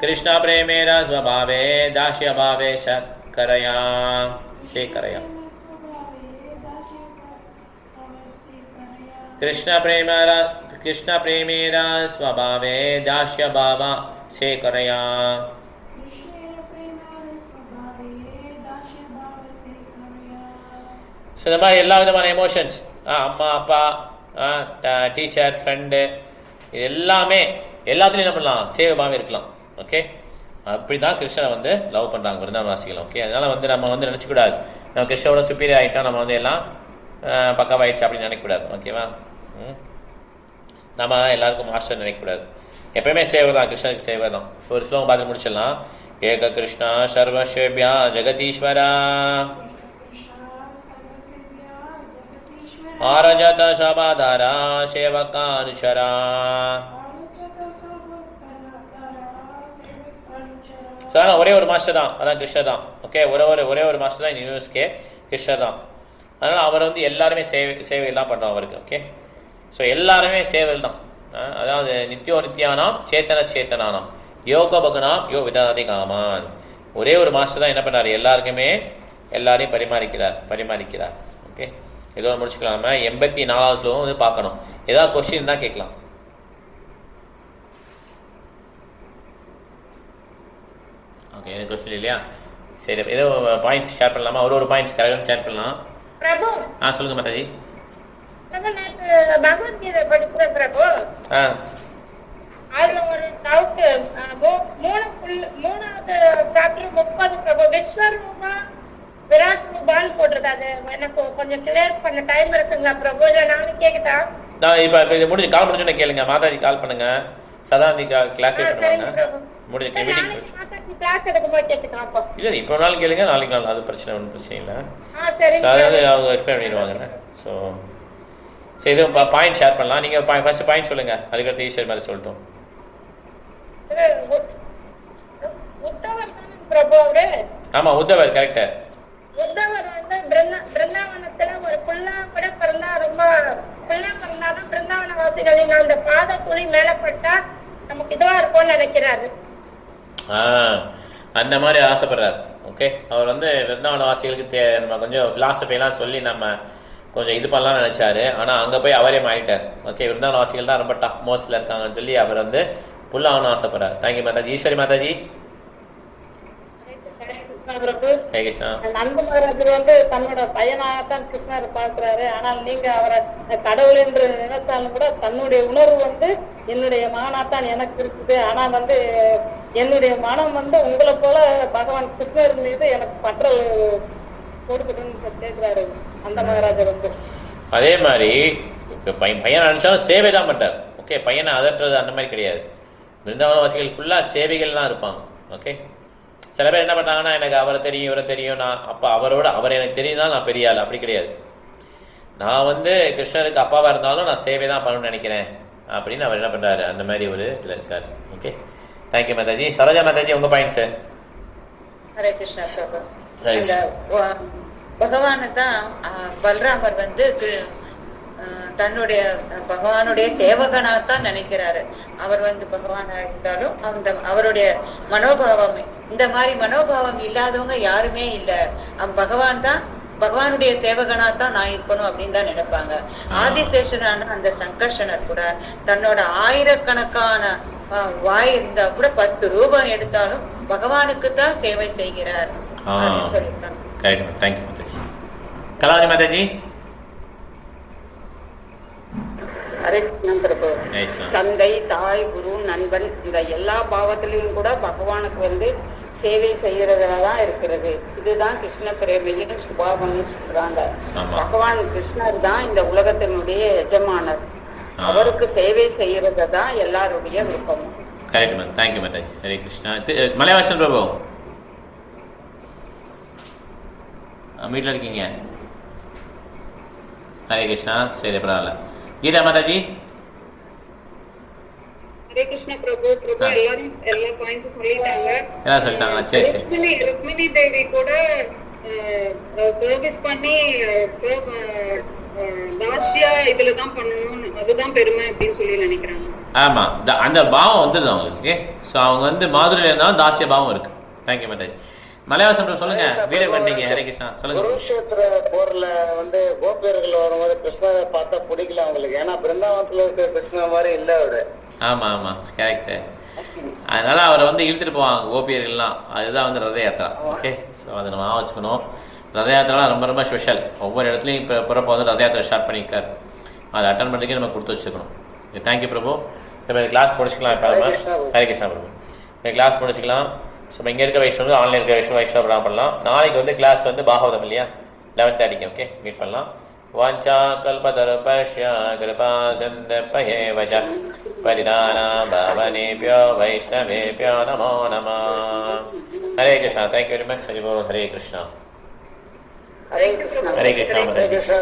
கிருஷ்ணா பிரேமேரா ஸ்வபாவே தாஷ்ய பாவே சக்கரயா சேகரயா. கிருஷ்ண பிரேமேரா ஸ்வபாவே தாஷ்ய பாவா சேகரயா. ஸோ இந்த மாதிரி எல்லா விதமான எமோஷன்ஸ், அம்மா அப்பா டீச்சர் ஃப்ரெண்டு, இது எல்லாமே எல்லாத்துலேயும் என்ன பண்ணலாம், சேவபாவே இருக்கலாம். ஓகே, அப்படி தான் கிருஷ்ணனை வந்து லவ் பண்ணுறாங்க விருந்தாவனவாசிகள். ஓகே, அதனால் வந்து நம்ம வந்து நினச்சிக்கூடாது நம்ம கிருஷ்ணனோட சுப்பீரியர் ஆகிட்டோம், நம்ம வந்து எல்லாம் பக்காவாயிடுச்சு அப்படின்னு நினைக்கக்கூடாது. ஓகேவா, நம்ம எல்லாருக்கும் மாஸ்டர் நினைக்கக்கூடாது. எப்பயுமே சேவை தான், கிருஷ்ணனுக்கு சேவை தான். ஒரு ஸ்லோகம் பார்த்து முடிச்சிடலாம். ஏக கிருஷ்ணா சர்வஸ்வேபியா ஜெகதீஸ்வரா ஆரஜத சபாதாரா சேவகானுச்சரா. சார் ஒரே ஒரு மாஸ்டர் தான், அதான் கிருஷ்ணர் தான். ஓகே, ஒரே ஒரு மாஸ்டர் தான் இந்த யூனிவர்ஸ்க்கே, கிருஷ்ணர் தான். அதனால் அவர் வந்து எல்லாருமே சேவையெல்லாம் பண்ணுறோம் அவருக்கு. ஓகே, ஸோ எல்லாருமே சேவை தான். அதாவது நித்யானாம் சேத்தனானாம் யோக பகுனாம் யோ விதாதி காமான். ஒரே ஒரு மாஸ்டர் தான் என்ன பண்ணார், எல்லாருக்குமே எல்லாரையும் பரிமாறிக்கிறார். ஓகே, ஏதோ முடிச்சுக்கலாம். நம்ம 84வது ஸ்லோகம் வந்து பார்க்கணும். ஏதாவது கொஸ்டின் தான் கேட்கலாம். ஓகே, எனக்கு கொஸ்டின் இல்லையா? சரி, ஏதோ பாயிண்ட்ஸ் ஷேர் பண்ணலாமா? ஒரு பாயிண்ட்ஸ் கரெக்டாக ஷேர் பண்ணலாம்.
பிரபு,
சொல்லுங்க மாதாஜி.
பகவத்கீதை படிக்கிறேன் பிரபு. அதுல ஒரு டவுட், மூணாவது சாப்டர் 30 பிரபு விஸ்வரூபா விராட் ரூபான்னு போட்டிருக்கு. அது எனக்கு கொஞ்சம் கிளியர் பண்ண டைம் இருக்குங்களா பிரபு? இல்லை நானும் கேட்குதா?
இப்போ இது முடிஞ்சு கால் முடிஞ்சோன்னு கேளுங்க. மாதாஜி கால் பண்ணுங்க, சதாந்தி கிளாஸ் பண்ணுவாங்க. முடிஞ்ச
கிளாஸ் எடுக்கும்போது கேட்குதான்.
இல்லை, இப்போ நாளும் கேளுங்க, நாளைக்கு நாள், அது பிரச்சனை ஒன்றும் பிரச்சனை இல்லை. அதாவது அவங்க எக்ஸ்பிளைன் பண்ணிடுவாங்க. ஸோ இது பாயிண்ட் ஷேர் பண்ணலாம். நீங்கள் ஃபர்ஸ்ட் பாயிண்ட் சொல்லுங்கள், அதுக்கடுத்து ஈஸ்வர் மாதிரி சொல்லட்டும். ஆமாம், உத்தவர் கரெக்டு.
உத்தவர் வந்து பிருந்தாவனத்துல ஒரு புல்லா கூட பிறந்தா, ரொம்ப புல்லா பிறந்தாலும் பிருந்தாவன வாசிகளின் அந்த பாத துளி மேலப்பட்டா நமக்கு இதுவா இருக்கும்னு நினைக்கிறாரு.
அந்த மாதிரி ஆசைப்படுறாரு. ஓகே, அவர் வந்து பிருந்தாவன வாசிகளுக்கு நம்ம கொஞ்சம் பிலாசபியெல்லாம் சொல்லி நம்ம கொஞ்சம் இது பண்ணலாம்னு நினச்சாரு. ஆனால் அங்கே போய் அவரே மாறிட்டார். ஓகே, பிருந்தாவன வாசிகள் தான் ரொம்ப டாப் மோஸ்டில் இருக்காங்கன்னு சொல்லி அவர் வந்து புல்லாகணும் ஆசைப்படுறார். தேங்க்யூ மாதாஜி. ஈஸ்வரி மாதாஜி.
பிரபு.
ஹரே கிருஷ்ணா.
நந்த மகாராஜர் வந்து தன்னோட பையனாகத்தான் கிருஷ்ணரை பார்க்கிறாரு. ஆனால் நீங்க அவரை கடவுள் என்று நினைச்சாலும் கூட தன்னுடைய உணர்வு வந்து என்னுடைய மகனாத்தான் எனக்கு இருக்குது. ஆனா வந்து என்னுடைய மனம் வந்து உங்களை போல பகவான் கிருஷ்ணர் மீது எனக்கு பற்றல் கொடுக்கணும்னு கேட்கிறாரு அந்த மகாராஜர் வந்து.
அதே மாதிரி இப்போ பையனை நினச்சாலும் சேவை தான் பண்ணுறார். ஓகே, பையனை அதட்டுறது அந்த மாதிரி கிடையாது. பிருந்தாவனவாசிகள் ஃபுல்லாக சேவைகள் தான் இருப்பாங்க. ஓகே, சில பேர் என்ன பண்ணாங்கன்னா எனக்கு அவரை தெரியும் இவரை தெரியும், நான் அப்போ அவர் எனக்கு தெரியும்னா நான் பெரிய ஆள். அப்படி கிடையாது. நான் வந்து கிருஷ்ணருக்கு அப்பாவாக இருந்தாலும் நான் சேவை தான் பண்ணணும்னு நினைக்கிறேன் அப்படின்னு அவர் என்ன பண்ணுறாரு, அந்த மாதிரி ஒரு இதில் இருக்கார். ஓகே, தேங்க்யூ மாதாஜி. சரோஜா மாதாஜி, உங்கள் பாயிண்ட் சார்.
ஹரே கிருஷ்ணா பிரபு. பகவானை தான் பல்ராமர் வந்து தன்னுடைய பகவானுடைய சேவகனாத்தான் நினைக்கிறாரு. அவர் வந்து பகவானா இருந்தாலும் அந்த அவருடைய மனோபாவம், இந்த மாதிரி மனோபாவம் இல்லாதவங்க யாருமே இல்லை. பகவான் தான், பகவானுடைய சேவகனாத்தான் நான் இருக்கணும் அப்படின்னு தான் நினைப்பாங்க. ஆதிசேஷனான அந்த சங்கர்ஷனர் கூட தன்னோட ஆயிரக்கணக்கான வாய் இருந்தா கூட 10 ரூபாய் எடுத்தாலும் பகவானுக்கு தான் சேவை செய்கிறார் அப்படின்னு சொல்லியிருக்காங்க.
கலாவதி மாதாஜி.
ஹரே கிருஷ்ணன் பிரபு. தந்தை, தாய், குரு, நண்பன் இந்த எல்லா பாவத்திலையும் கூட பகவானுக்கு வந்து சேவை செய்யறதுலதான் இருக்கிறது. இதுதான் கிருஷ்ண பிரேமியின் சுபாவம்னு சொல்றாங்க. பகவான் கிருஷ்ணர் தான் இந்த உலகத்தினுடைய எஜமானர். அவருக்கு சேவை செய்யறது தான் எல்லாருடைய விருப்பமும்.
Correct ma'am. Thank you Mataji. Hare Krishna. Malaivasan பிரபு, வீட்டில் இருக்கீங்க? ஹரே கிருஷ்ணா. சரி, பரவாயில்ல. கீதா மாதாஜி.
ஹரே கிருஷ்ண பிரபு. எல்லாரும் எல்லா பாயிண்ட்ஸும் சொல்லிட்டாங்க.
எல்லாம் சொல்லிட்டாங்க. சரி சரி.
ருக்மிணி தேவி கூட சர்வீஸ் பண்ணி தாசியா இதுல தான் பண்ணணும், அதுதான் பெருமை அப்படின்னு சொல்லி நினைக்கிறாங்க.
ஆமா, அந்த பாவம் வந்துடுது அவங்களுக்கு. ஓகே, ஸோ அவங்க வந்து மாதுரையில் இருந்தாலும் தாசிய பாவம் இருக்கு. தேங்க்யூ மாதாஜி. மலையாளம் சொல்லுங்க, வீடியோ பண்ணீங்க. ஹரே கிருஷ்ணா. சொல்லுங்க.
குருஷேத்திர போர்ல வந்து கோபியர்கள் வரும்போது கிருஷ்ணரை பார்த்தா பிடிக்கல அவங்களுக்கு. ஏன்னா பிருந்தாவனத்துல இருக்கிற கிருஷ்ணர் மாதிரி இல்லை அவரு.
ஆமா ஆமா, கரெக்டு. அதனால அவரை வந்து இழுத்துட்டு போவாங்க கோபியர்கள்லாம். அதுதான் வந்து ரத யாத்திரா. ஓகே, ஸோ அதை நம்ம வச்சுக்கணும். ரத யாத்திராலாம் ரொம்ப ரொம்ப ஸ்பெஷல். ஒவ்வொரு இடத்துலையும் இப்போ பிறப்ப வந்து ரத யாத்திரை ஸ்டார்ட் பண்ணியிருக்காரு. அதை அட்டன் பண்ணுறதுக்கே நம்ம கொடுத்து வச்சுக்கணும். தேங்க்யூ பிரபு. இப்போ கிளாஸ் முடிச்சுக்கலாம். இப்போ நம்ம ஹரே கிருஷ்ணா பிரபு. இப்போ கிளாஸ் முடிச்சுக்கலாம். ஸோ இங்கே இருக்க வைஷ்ணவர்கள் ஆன்லைன் இருக்க வைஷ்ணவ பண்ணலாம். நாளைக்கு வந்து கிளாஸ் வந்து பாகவதம் இல்லையா, 11:30. ஓகே, மீட் பண்ணலாம். வாஞ்சா கல்பதர்பஷ்ய கிருபா சிந்தப்பயேவ ச பரிதானாம் பாவனேப்யோ வைஷ்ணவேப்யோ நமோ நமः. Hare Krishna. Thank you very much. Hari போல். ஹரே கிருஷ்ணா.
ஹரே கிருஷ்ணா.
ஹரே கிருஷ்ணா.